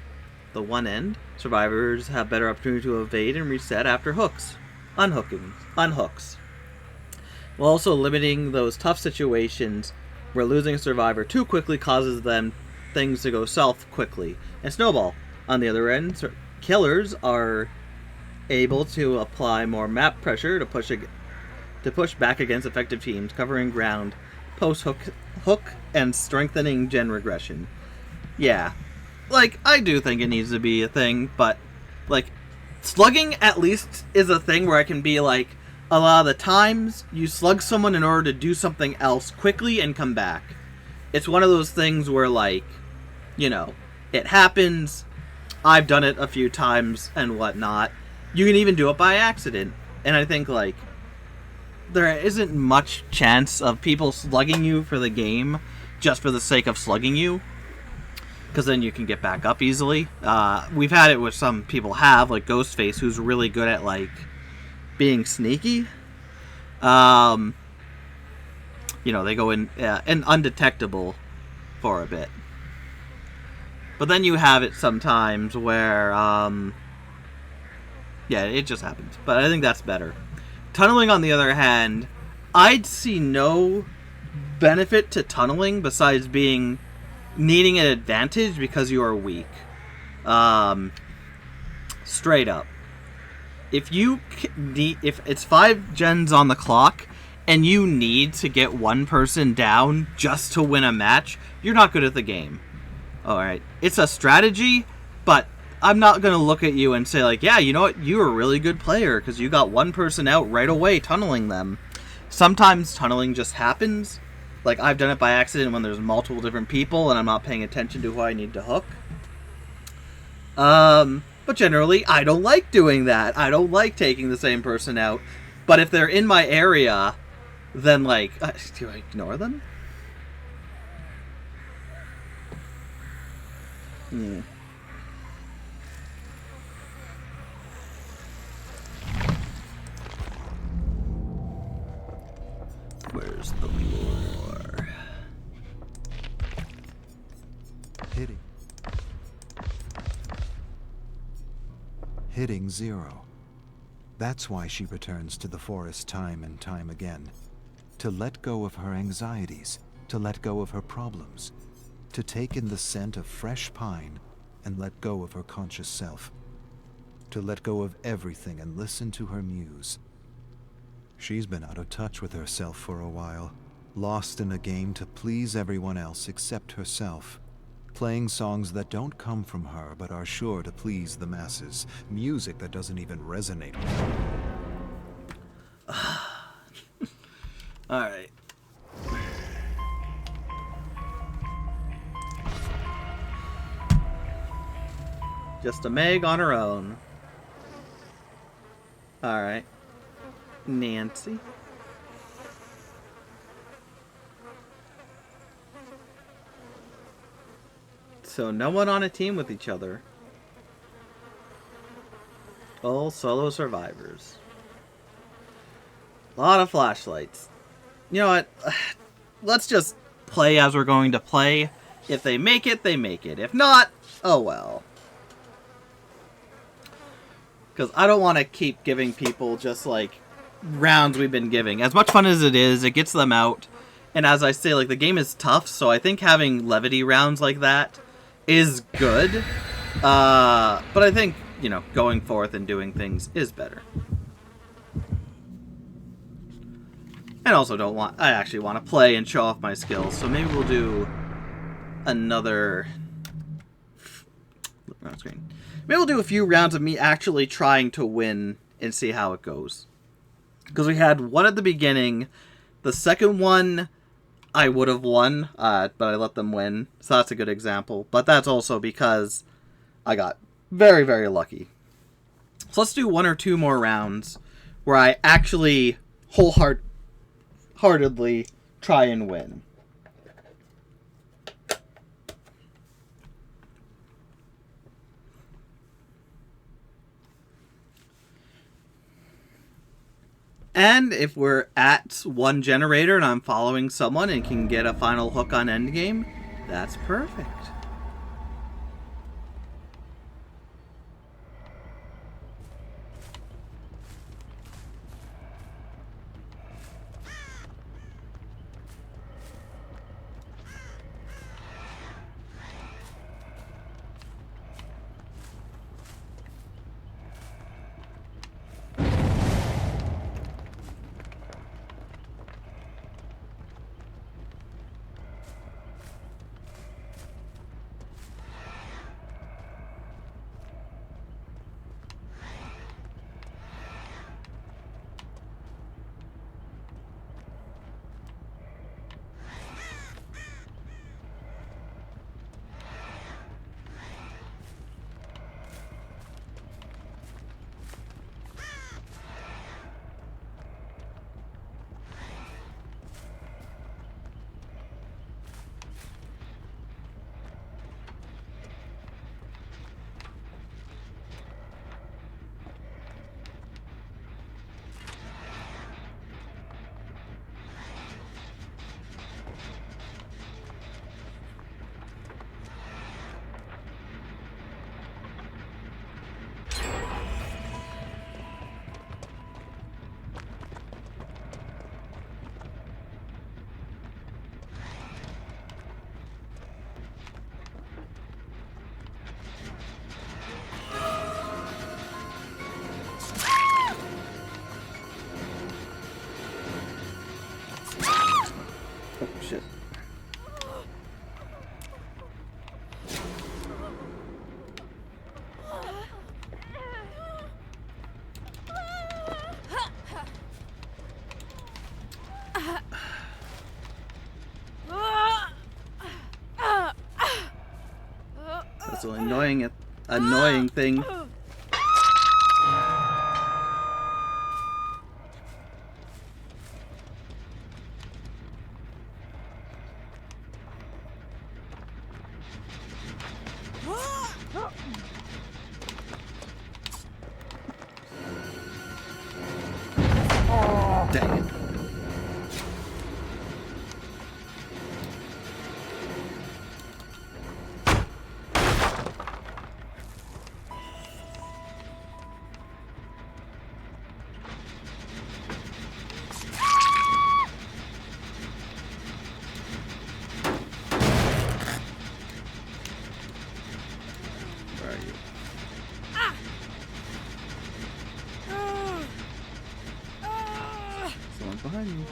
the one end, survivors have better opportunity to evade and reset after unhooks, while also limiting those tough situations where losing a survivor too quickly causes things to go south quickly and snowball. On the other end, killers are able to apply more map pressure to push back against effective teams, covering ground post-hook and strengthening gen regression. Yeah. Like, I do think it needs to be a thing, but, like, slugging at least is a thing where I can be like, a lot of the times, you slug someone in order to do something else quickly and come back. It's one of those things where, like, you know, it happens, I've done it a few times and whatnot. You can even do it by accident. And I think, like, there isn't much chance of people slugging you for the game just for the sake of slugging you, because then you can get back up easily. We've had it with some people like Ghostface, who's really good at, like, being sneaky. You know, they go in and undetectable for a bit. But then you have it sometimes where, yeah, it just happens. But I think that's better. Tunneling, on the other hand, I'd see no benefit to tunneling besides needing an advantage because you are weak. Straight up. If it's 5 gens on the clock and you need to get one person down just to win a match, you're not good at the game. Alright, it's a strategy, but I'm not going to look at you and say, like, yeah, you know what, you're a really good player because you got one person out right away tunneling them. Sometimes tunneling just happens. Like, I've done it by accident when there's multiple different people and I'm not paying attention to who I need to hook. But generally, I don't like doing that. I don't like taking the same person out. But if they're in my area, then, like, do I ignore them? Where's the lore? Hitting 0. That's why she returns to the forest time and time again. To let go of her anxieties, to let go of her problems, to take in the scent of fresh pine and let go of her conscious self, to let go of everything and listen to her muse. She's been out of touch with herself for a while, lost in a game to please everyone else except herself, playing songs that don't come from her but are sure to please the masses, music that doesn't even resonate with her. Alright. Just a Meg on her own. Alright. Nancy. So no one on a team with each other. All solo survivors. A lot of flashlights. You know what? Let's just play as we're going to play. If they make it, they make it. If not, oh well. Because I don't want to keep giving people just like rounds we've been giving. As much fun as it is, it gets them out. And as I say, like, the game is tough, so I think having levity rounds like that is good. But I think, you know, going forth and doing things is better. And also I actually want to play and show off my skills, so maybe we'll do another... Look on screen. Maybe we'll do a few rounds of me actually trying to win and see how it goes. Because we had one at the beginning. The second one, I would have won, but I let them win. So that's a good example. But that's also because I got very, very lucky. So let's do one or two more rounds where I actually wholeheartedly try and win. And if we're at one generator and I'm following someone and can get a final hook on endgame, that's perfect. Oh, shit. That's an annoying thing. Dang it. Where are you? Someone's behind you.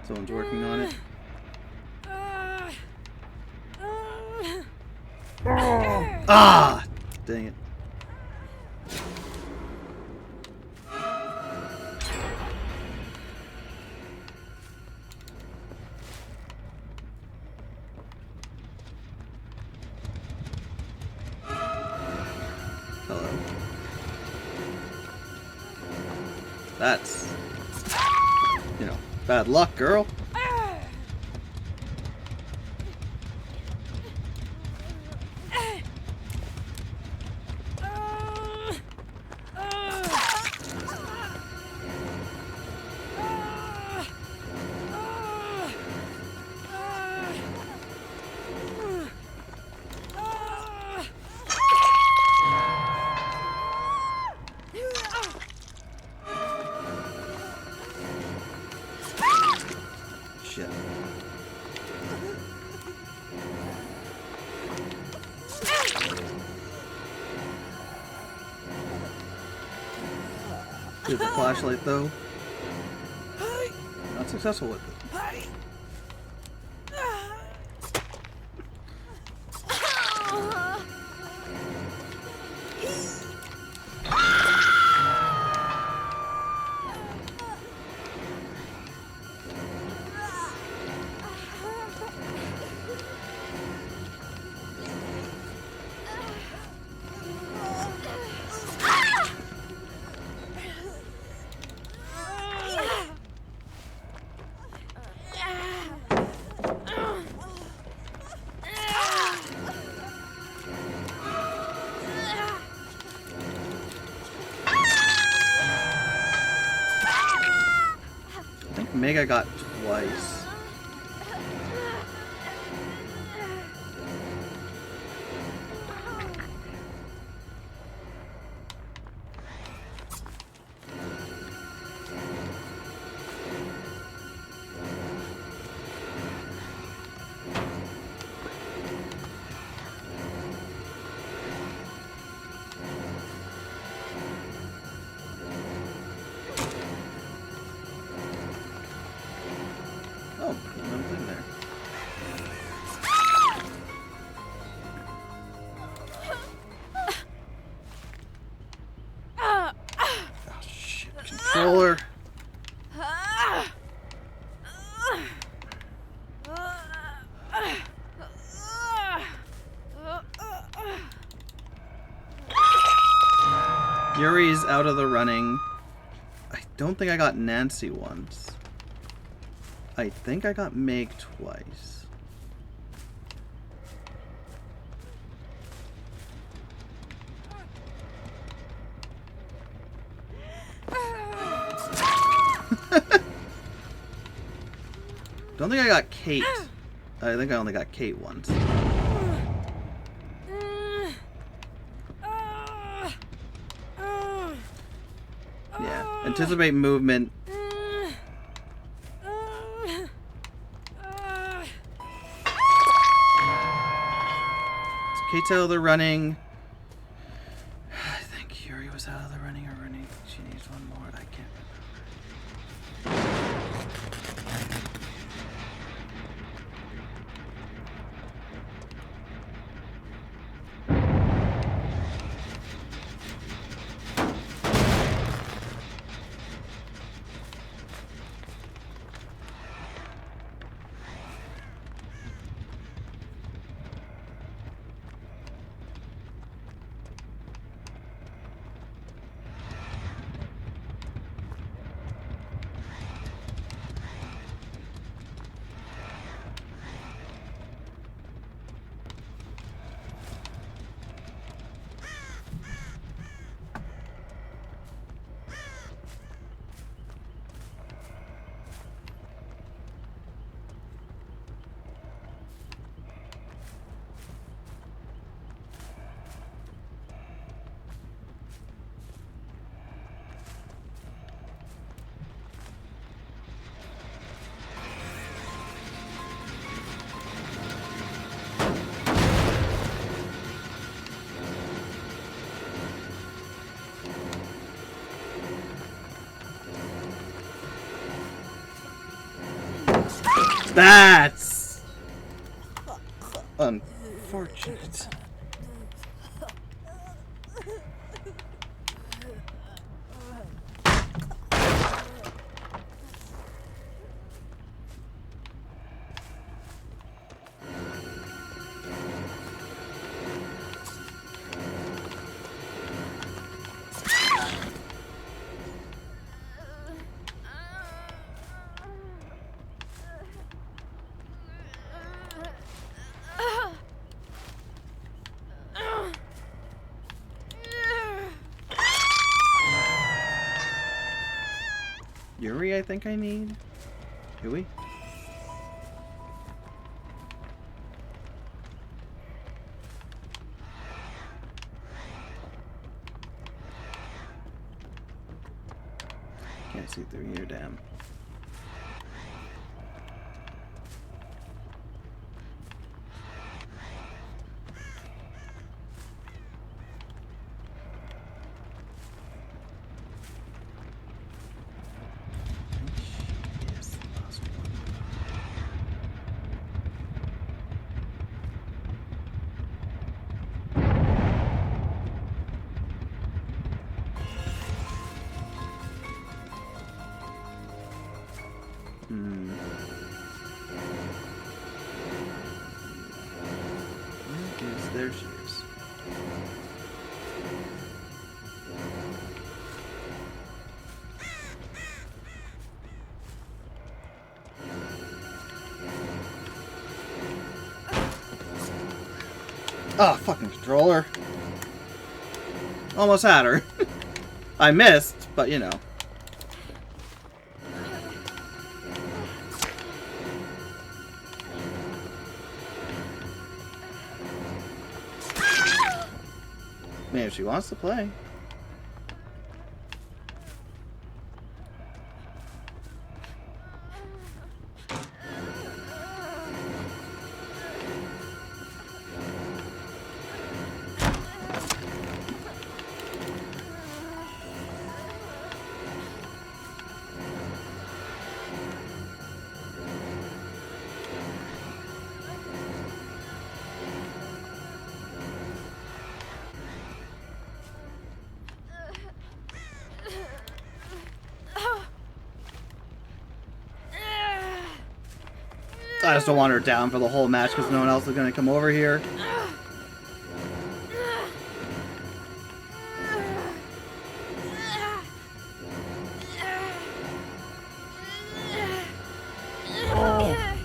Someone's working on it. Ah! Dang it. That's, you know, bad luck, girl. Shit. Use the flashlight though. Not successful with it. Mega got twice. Oh, nothing there. Oh shit, controller. Yuri's out of the running. I don't think I got Nancy once. I think I got Meg twice. Don't think I got Kate. I think I only got Kate once. Yeah. Anticipate movement. Kate's out of the running. I think Yuri was out of the running or running. She needs one more. I can't That's unfortunate. Yuri, I think I need. Do we? Can't see through here, damn. Yes, last one. There she is. Oh, fucking controller. Almost had her. I missed, but you know. Man, if she wants to play. I just don't want her down for the whole match because no one else is going to come over here.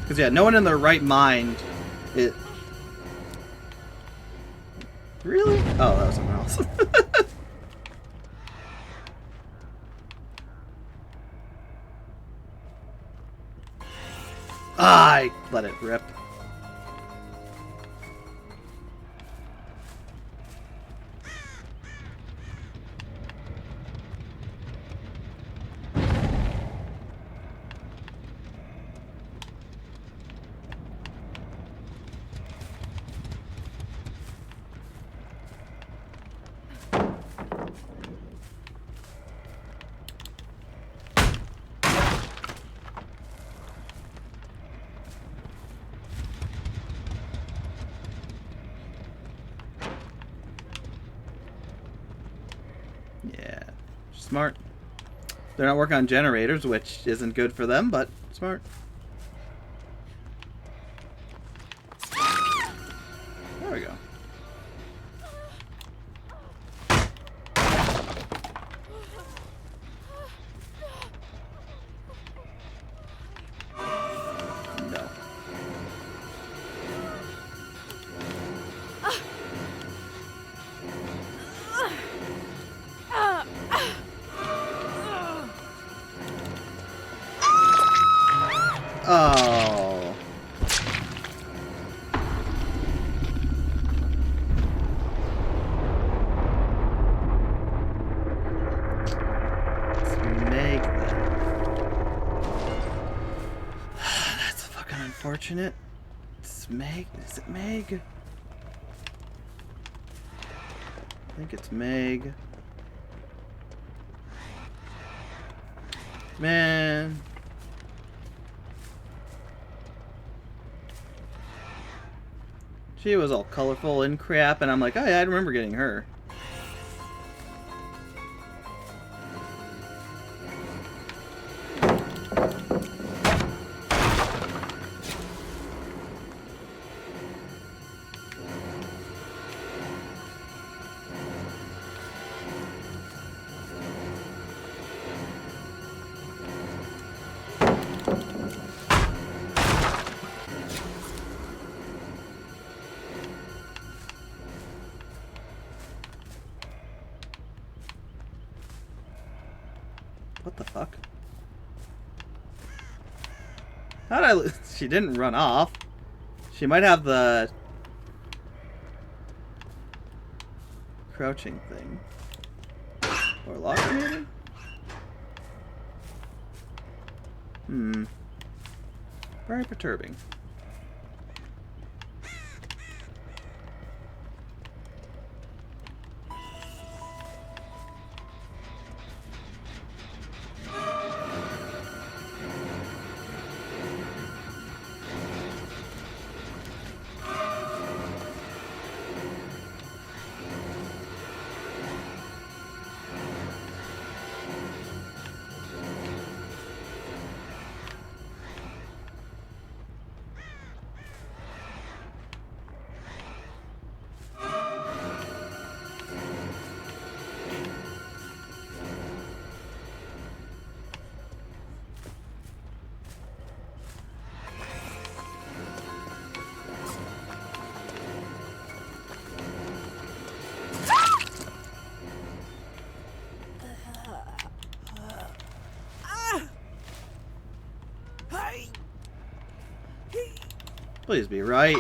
Because, yeah, no one in their right mind. It. Really? Oh, that was someone else. I let it rip. Yeah, smart. They're not working on generators, which isn't good for them, but smart. There we go. No. Oh. It's Meg then. That's fucking unfortunate. It's Meg. Is it Meg? I think it's Meg. Man. She was all colorful and crap, and I'm like, oh yeah, I remember getting her. What the fuck? How did I... She didn't run off. She might have the... crouching thing. Or locker, maybe? Hmm. Very perturbing. Please be right.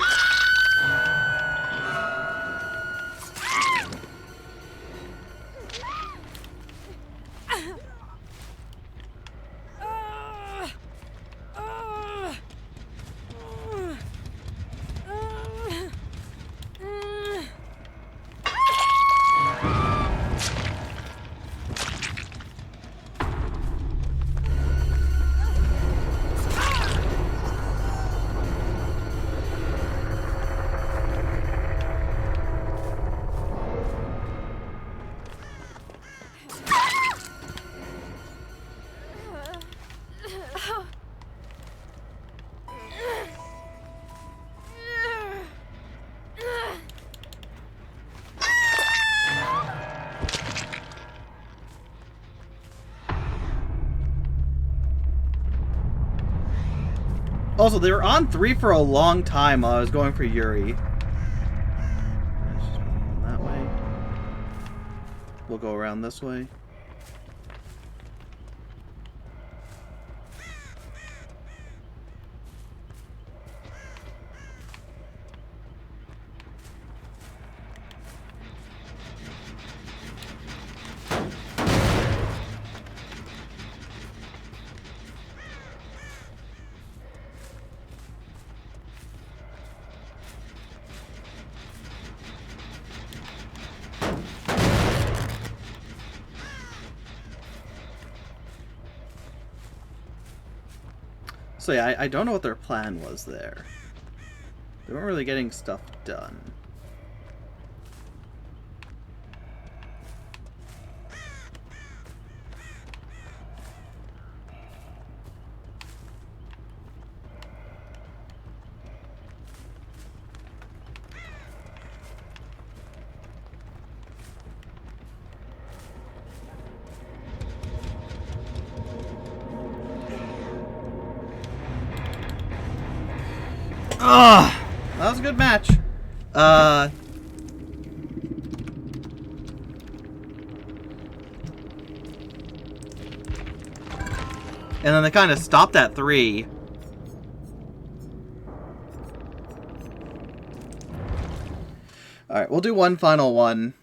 Also, they were on 3 for a long time while I was going for Yuri. Let's just go that way. We'll go around this way. So yeah, I don't know what their plan was there. They weren't really getting stuff done. Ugh! That was a good match. And then they kind of stopped at 3. Alright, we'll do one final one.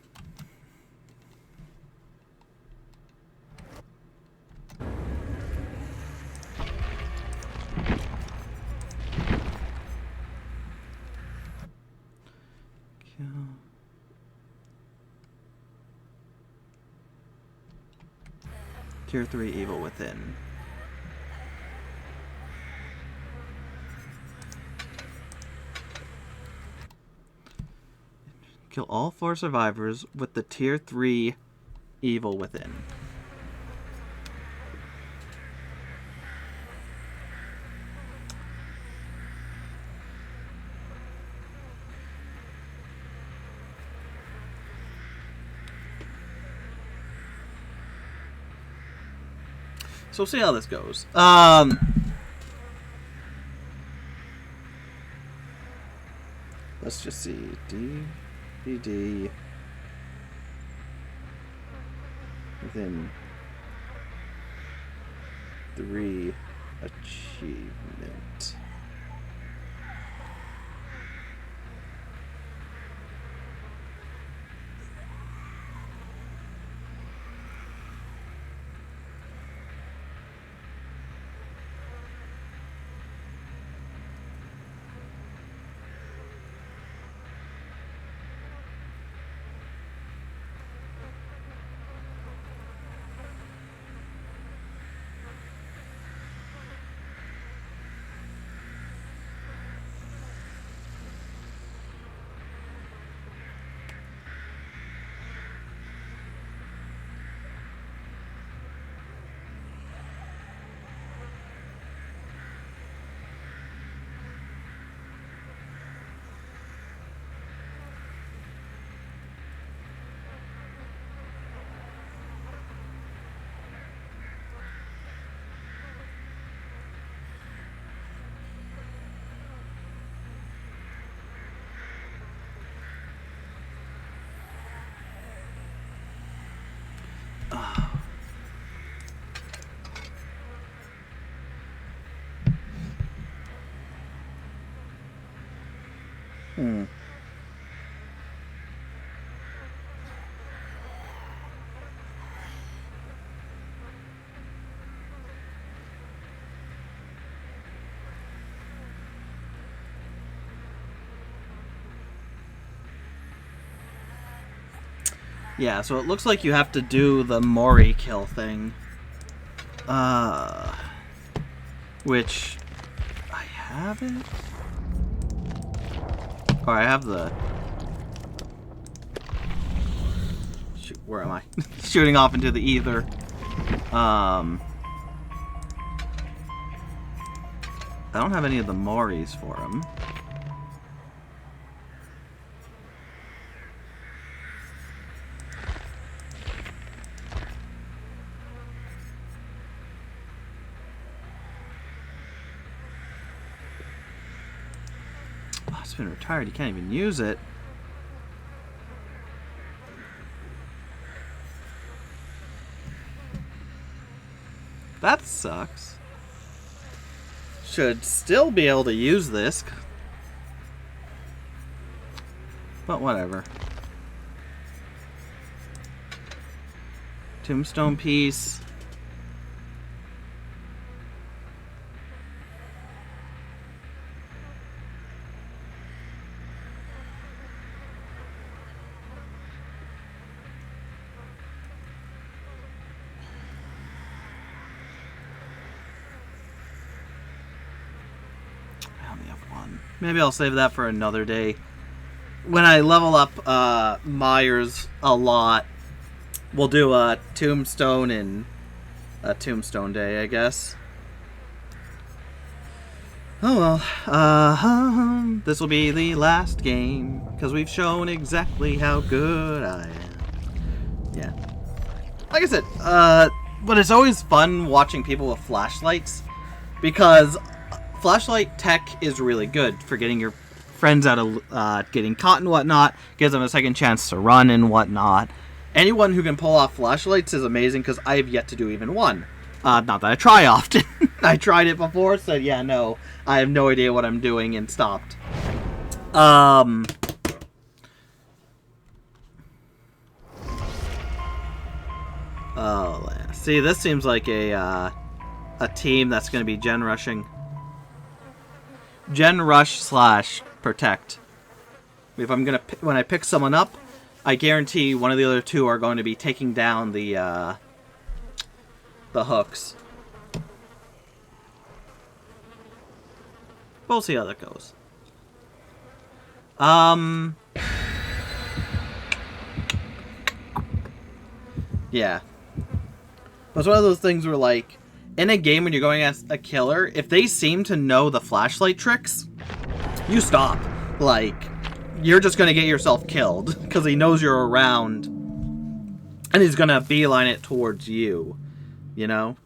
Tier 3 evil within. Kill all 4 survivors with the tier 3 evil within. So we'll see how this goes. Let's just see. D within 3 Achievement. Hmm. Yeah, so it looks like you have to do the Mori kill thing. Which I have it? Or I have the... Shoot, where am I? Shooting off into the ether. I don't have any of the Moris for him. Oh, it's been retired. You can't even use it. That sucks. Should still be able to use this. But whatever. Tombstone piece. Maybe I'll save that for another day. When I level up Myers a lot, we'll do a Tombstone and a Tombstone day, I guess. Oh well. This will be the last game, because we've shown exactly how good I am. Yeah. Like I said, but it's always fun watching people with flashlights, because flashlight tech is really good for getting your friends out of getting caught and whatnot, gives them a second chance to run and whatnot. Anyone who can pull off flashlights is amazing, because I have yet to do even one. Not that I try often. I tried it before, said, yeah, no, I have no idea what I'm doing, and stopped. Oh, yeah. See, this seems like a team that's going to be gen rushing. Gen rush / protect. If I'm gonna when I pick someone up, I guarantee one of the other two are going to be taking down the hooks. We'll see how that goes. Yeah. It's one of those things where, like, in a game when you're going against a killer, if they seem to know the flashlight tricks, you stop. Like, you're just going to get yourself killed, because he knows you're around, and he's going to beeline it towards you, you know?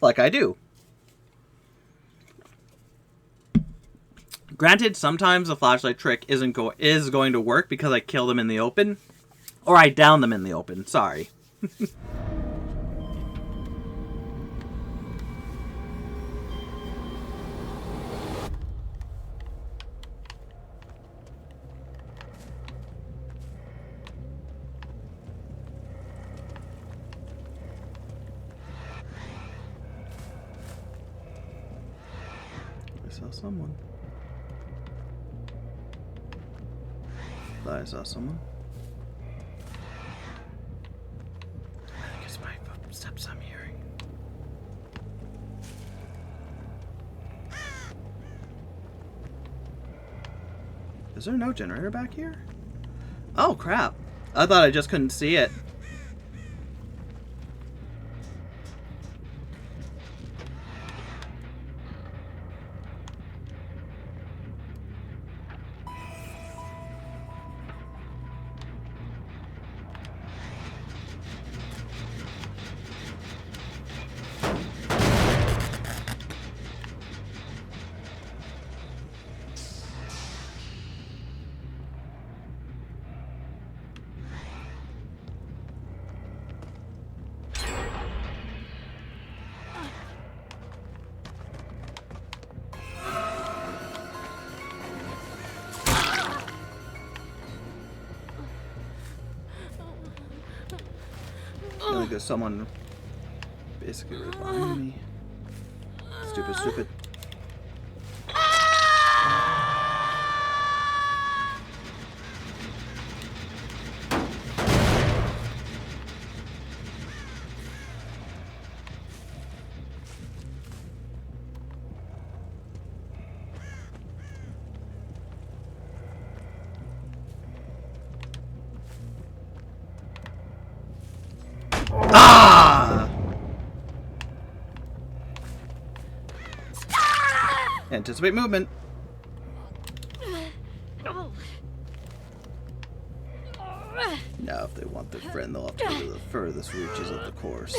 Like I do. Granted, sometimes the flashlight trick is going to work because I kill them in the open, or I down them in the open, sorry. saw someone. Thought I saw someone. I think it's my footsteps I'm hearing. Is there no generator back here? Oh crap. I thought I just couldn't see it. I think there's someone basically right behind me. Stupid, stupid. Ah! Anticipate movement. Now, if they want their friend, they'll have to go to the furthest reaches of the course.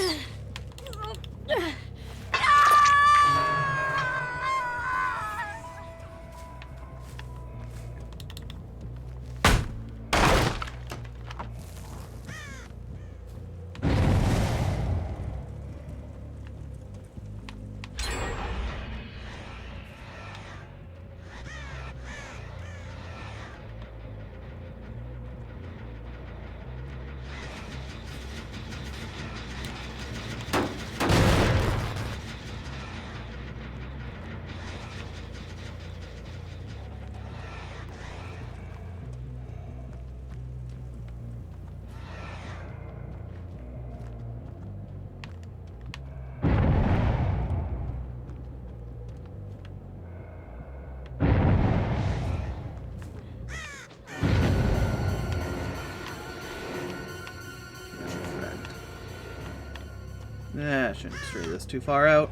I shouldn't stray this too far out.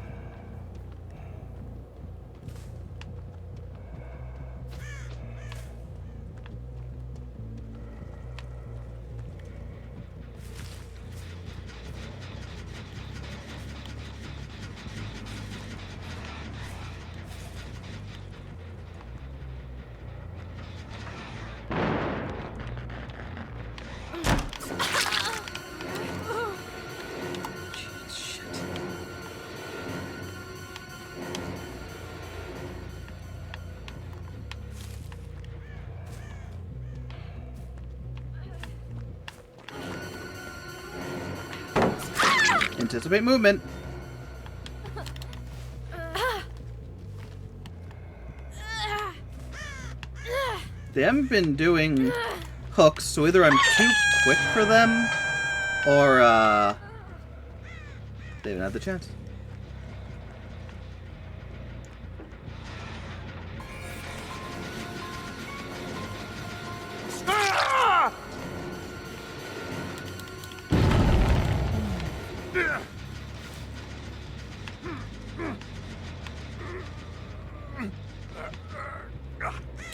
Anticipate movement. They haven't been doing hooks, so either I'm too quick for them, or they haven't had the chance.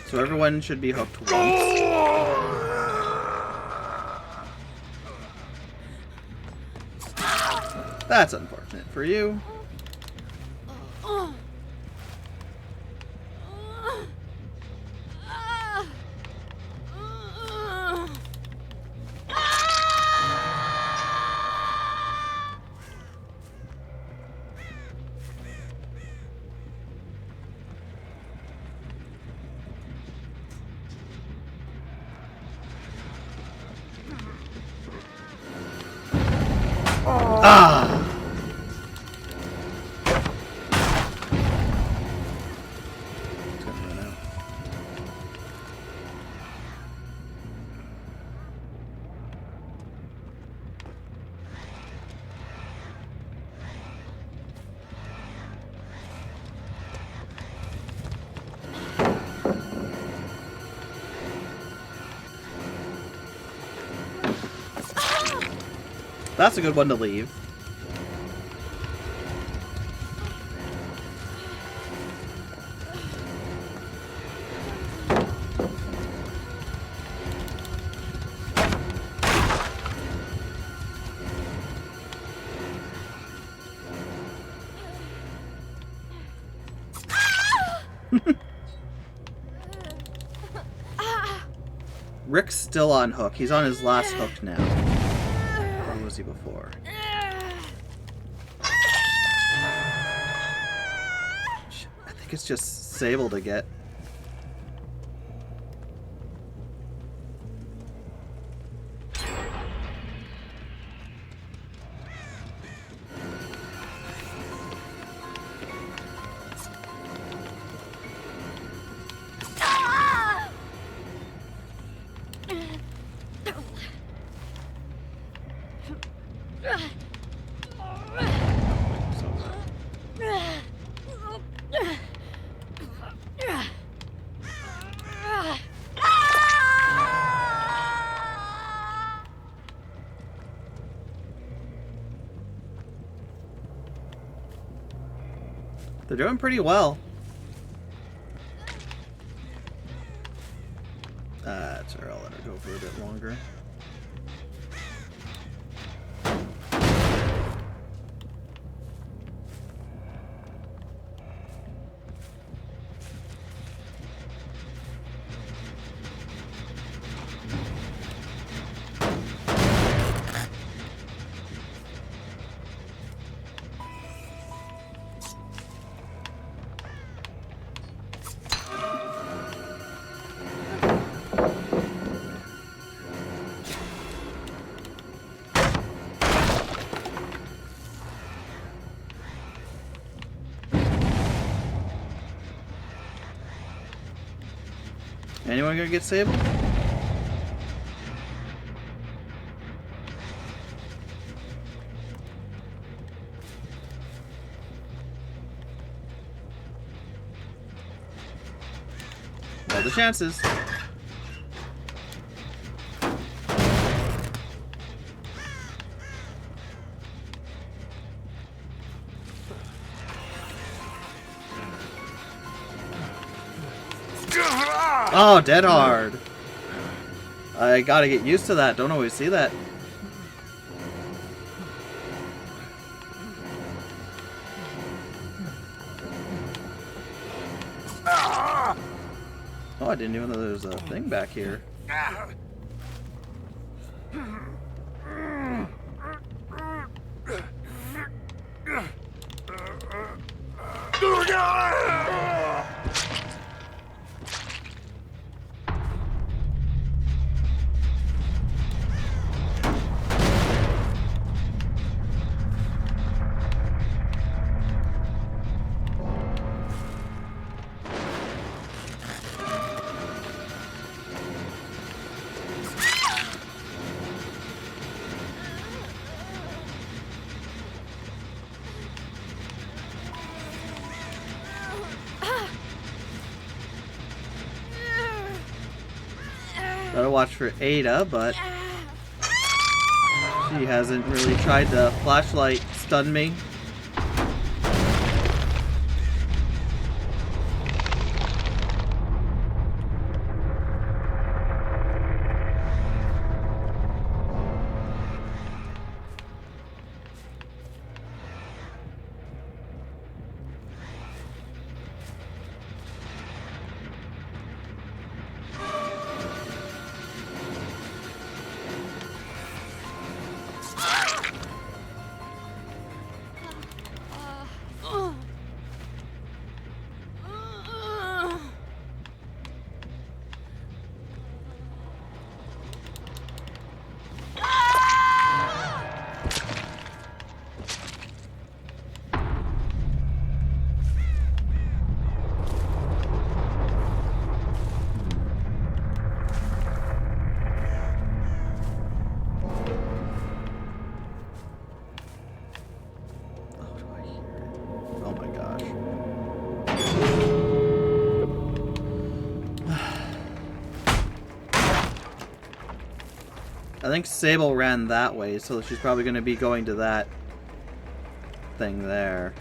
So everyone should be hooked once. That's unfortunate for you. That's a good one to leave. Rick's still on hook. He's on his last hook now. Where was he before? I think it's just Sable to get. They're doing pretty well. That's her. I'll let her go for a bit longer. Anyone gonna get Sable? All the chances. Oh, dead hard. I gotta get used to that. Don't always see that. Oh, I didn't even know there was a thing back here. Gotta watch for Ada, but she hasn't really tried to flashlight stun me. think Sable ran that way, so she's probably going to be going to that thing there.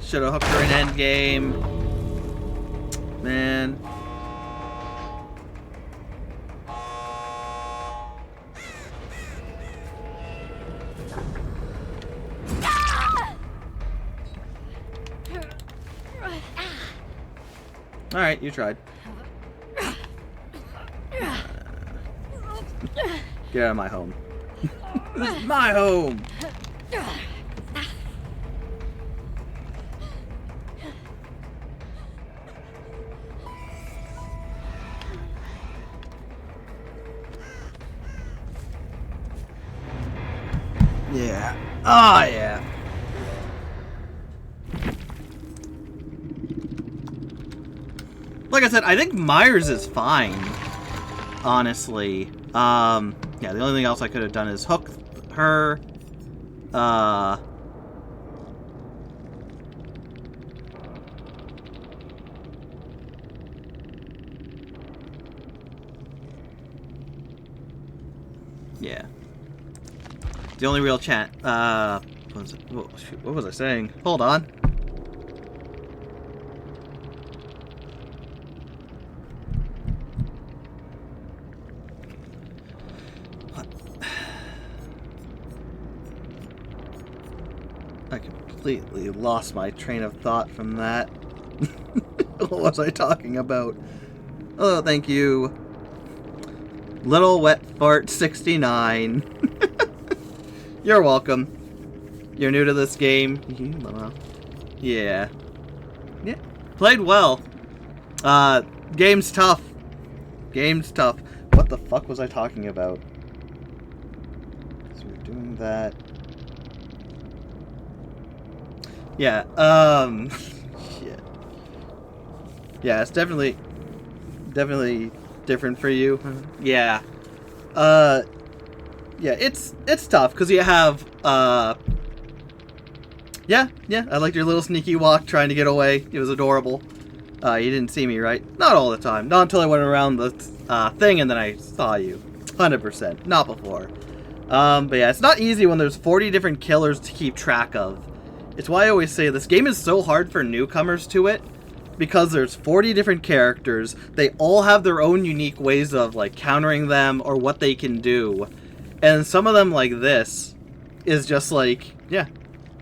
Should have hooked her in endgame. Man. Alright, you tried. Get out of my home. This is my home! Yeah. Oh, yeah. Like I said, I think Myers is fine. Honestly. Yeah, the only thing else I could have done is hook her. Yeah. The only real chat. What was I saying? Hold on. I completely lost my train of thought from that. What was I talking about? Oh, thank you. Little Wet Fart 69. You're welcome. You're new to this game. Yeah. Yeah. Played well. Game's tough. Game's tough. What the fuck was I talking about? So we're doing that. Yeah, shit. Yeah, it's definitely different for you. Yeah. Yeah, it's tough, because you have, yeah, I liked your little sneaky walk trying to get away. It was adorable. You didn't see me, right? Not all the time. Not until I went around the, thing and then I saw you. 100%. Not before. But yeah, it's not easy when there's 40 different killers to keep track of. It's why I always say this game is so hard for newcomers to it, because there's 40 different characters. They all have their own unique ways of, like, countering them or what they can do. And some of them, like this, is just like, yeah.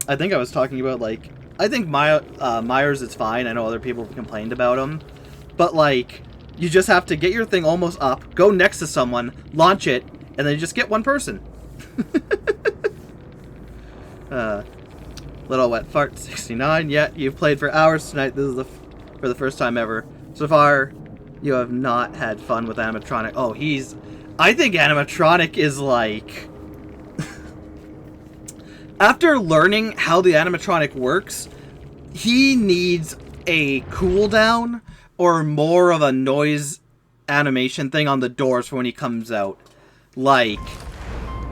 I think I was talking about, like, I think Myers is fine. I know other people have complained about him. But, like, you just have to get your thing almost up, go next to someone, launch it, and then you just get one person. Little Wet Fart 69. Yeah, you've played for hours tonight. This is for the first time ever. So far, you have not had fun with animatronic. Oh, I think animatronic is like... After learning how the animatronic works, he needs a cooldown or more of a noise animation thing on the doors for when he comes out. Like,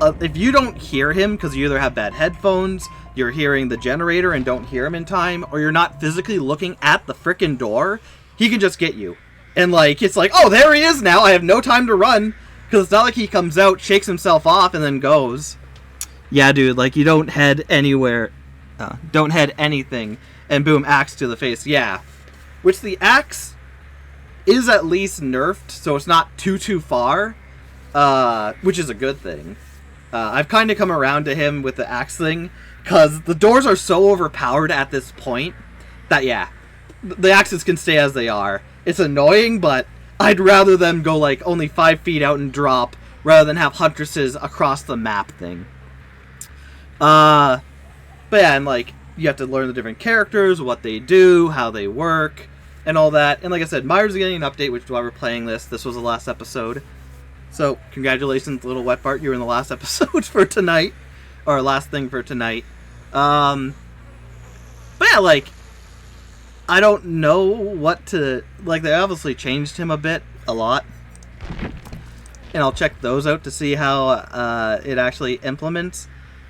if you don't hear him because you either have bad headphones, you're hearing the generator and don't hear him in time, or you're not physically looking at the frickin' door, he can just get you. And, like, it's like, oh, there he is now, I have no time to run. Because it's not like he comes out, shakes himself off, and then goes. Yeah, dude, like, you don't head anywhere. Don't head anything, and boom, axe to the face. Yeah. Which the axe is at least nerfed, so it's not too far. Which is a good thing. I've kind of come around to him with the axe thing, because the doors are so overpowered at this point that, yeah, the axes can stay as they are. It's annoying, but I'd rather them go, like, only 5 feet out and drop, rather than have huntresses across the map thing. But yeah, and like you have to learn the different characters, what they do, how they work, and all that. And like I said, Myers is getting an update, which is why we're playing this. This was the last episode. So, congratulations, Little Wet Fart. You were in the last episode for tonight. Or last thing for tonight. But yeah, like, I don't know what to... Like, they obviously changed him a lot. And I'll check those out to see how it actually implements.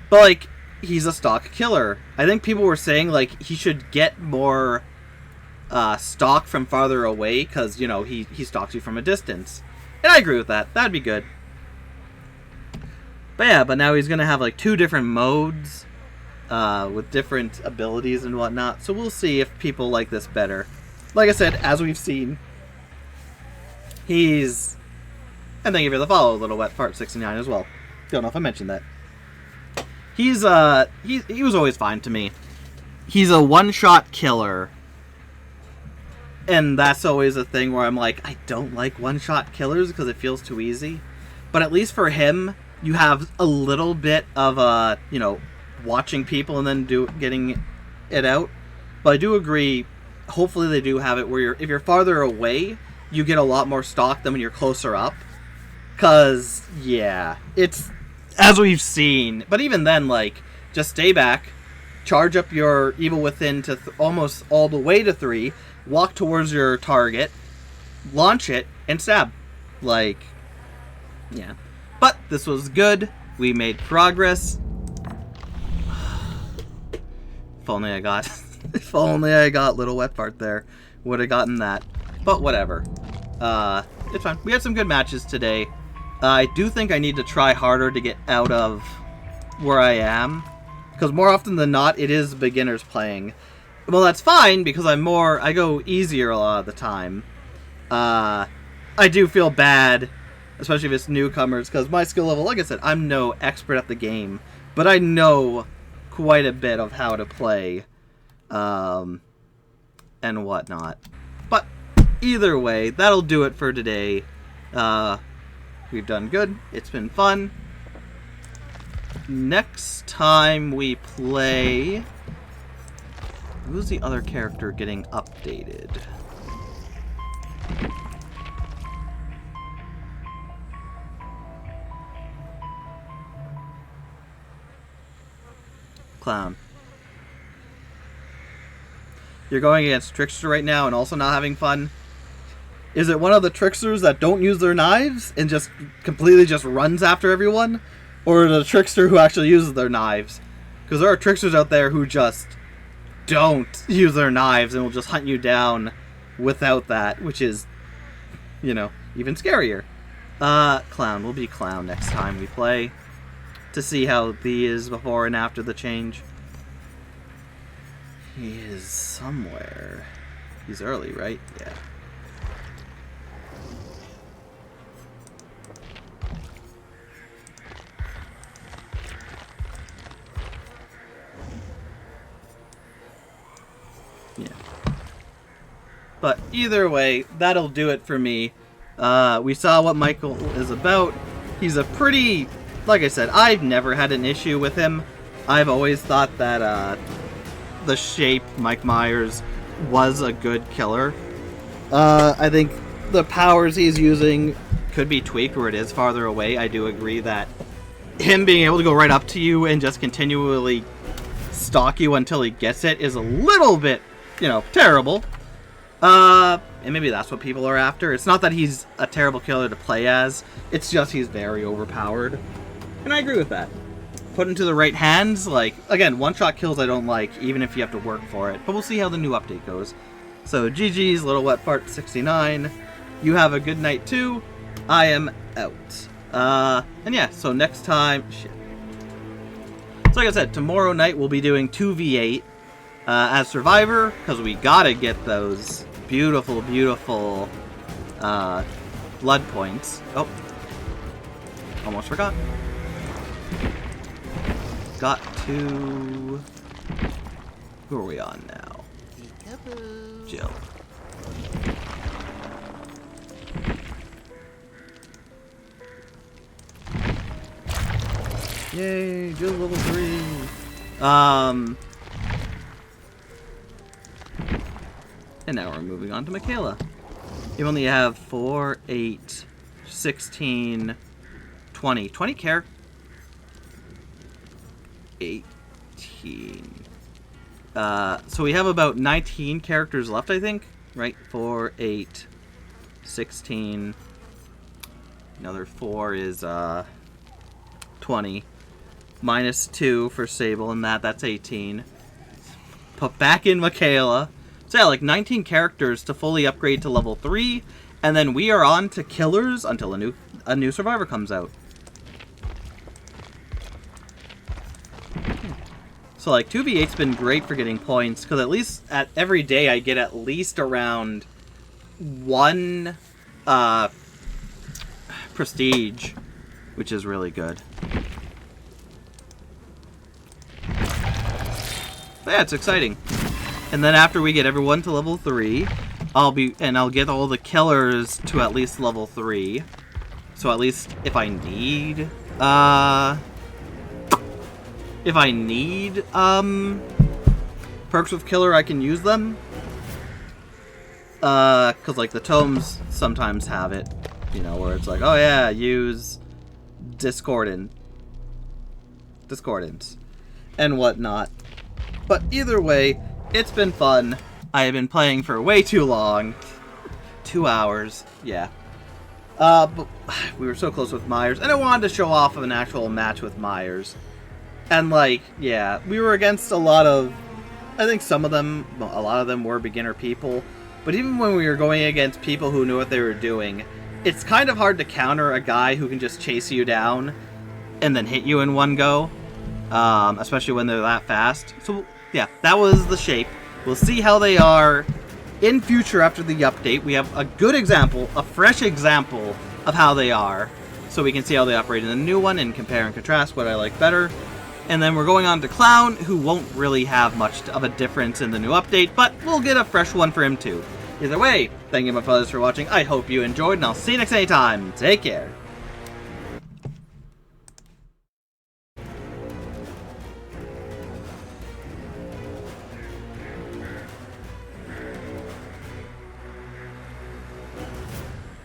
But, like, he's a stock killer. I think people were saying, like, he should get more stock from farther away, because, you know, he stalks you from a distance. And I agree with that. That'd be good. But yeah, but now he's going to have like 2 different modes with different abilities and whatnot. So we'll see if people like this better. Like I said, as we've seen, he's... And thank you for the follow, Little Wet Fart 69 as well. Don't know if I mentioned that. He was always fine to me. He's a one-shot killer. And that's always a thing where I'm like, I don't like one-shot killers because it feels too easy. But at least for him, you have a little bit of, you know, watching people and then getting it out. But I do agree, hopefully they do have it where if you're farther away, you get a lot more stock than when you're closer up. Because, yeah, it's, as we've seen. But even then, like, just stay back, charge up your Evil Within to almost all the way to 3, walk towards your target, launch it, and stab. Like, yeah. But this was good. We made progress. If only I got... if only I got Little Wet Fart there. Would have gotten that. But whatever. It's fine. We had some good matches today. I do think I need to try harder to get out of where I am. Because more often than not, it is beginners playing. Well, that's fine, because I go easier a lot of the time. I do feel bad, especially if it's newcomers, because my skill level, like I said, I'm no expert at the game, but I know quite a bit of how to play, and whatnot. But, either way, that'll do it for today. We've done good. It's been fun. Next time we play... Who's the other character getting updated? Clown. You're going against Trickster right now and also not having fun? Is it one of the Tricksters that don't use their knives and just completely just runs after everyone? Or the Trickster who actually uses their knives? Because there are Tricksters out there who just... don't use their knives and will just hunt you down without that, which is, you know, even scarier. Clown. We'll be Clown next time we play to see how he is before and after the change. He is somewhere. He's early, right? Yeah. Yeah. But either way, that'll do it for me. We saw what Michael is about. He's a pretty... Like I said, I've never had an issue with him. I've always thought that the shape, Mike Myers, was a good killer. I think the powers he's using could be tweaked where it is farther away. I do agree that him being able to go right up to you and just continually stalk you until he gets it is a little bit, you know, terrible. And maybe that's what people are after. It's not that he's a terrible killer to play as. It's just he's very overpowered. And I agree with that. Put into the right hands, like, again, one-shot kills I don't like, even if you have to work for it. But we'll see how the new update goes. So, GG's, Little Wet Fart 69. You have a good night, too. I am out. And yeah, so next time... Shit. So like I said, tomorrow night we'll be doing 2v8 as Survivor, because we gotta get those beautiful, beautiful blood points. Oh. Almost forgot. Got to... Who are we on now? Jill. Yay, just level 3. And now we're moving on to Michaela. You only have 4, 8, 16, 20. 20 characters. 18. So we have about 19 characters left, I think. Right? 4, 8, 16. Another 4 is 20. Minus 2 for Sable, and that's 18. Put back in Michaela. So yeah, like 19 characters to fully upgrade to level 3, and then we are on to killers until a new survivor comes out. So like 2v8's been great for getting points, because at least at every day I get at least around 1 prestige, which is really good. But yeah, it's exciting. And then after we get everyone to level 3, I'll get all the killers to at least level 3. So at least if I need perks with killer, I can use them. Cause like the tomes sometimes have it, you know, where it's like, oh yeah, use discordance and whatnot. But either way, it's been fun. I have been playing for way too long. 2 hours, yeah. But we were so close with Myers, and I wanted to show off an actual match with Myers. And like, yeah, we were against a lot of, I think a lot of them were beginner people. But even when we were going against people who knew what they were doing, it's kind of hard to counter a guy who can just chase you down and then hit you in one go. Especially when they're that fast. So yeah, that was the shape. We'll see how they are in future after the update. We have a good example, a fresh example of how they are. So we can see how they operate in the new one and compare and contrast what I like better. And then we're going on to Clown, who won't really have much of a difference in the new update, but we'll get a fresh one for him too. Either way, thank you my brothers for watching. I hope you enjoyed, and I'll see you next time. Take care.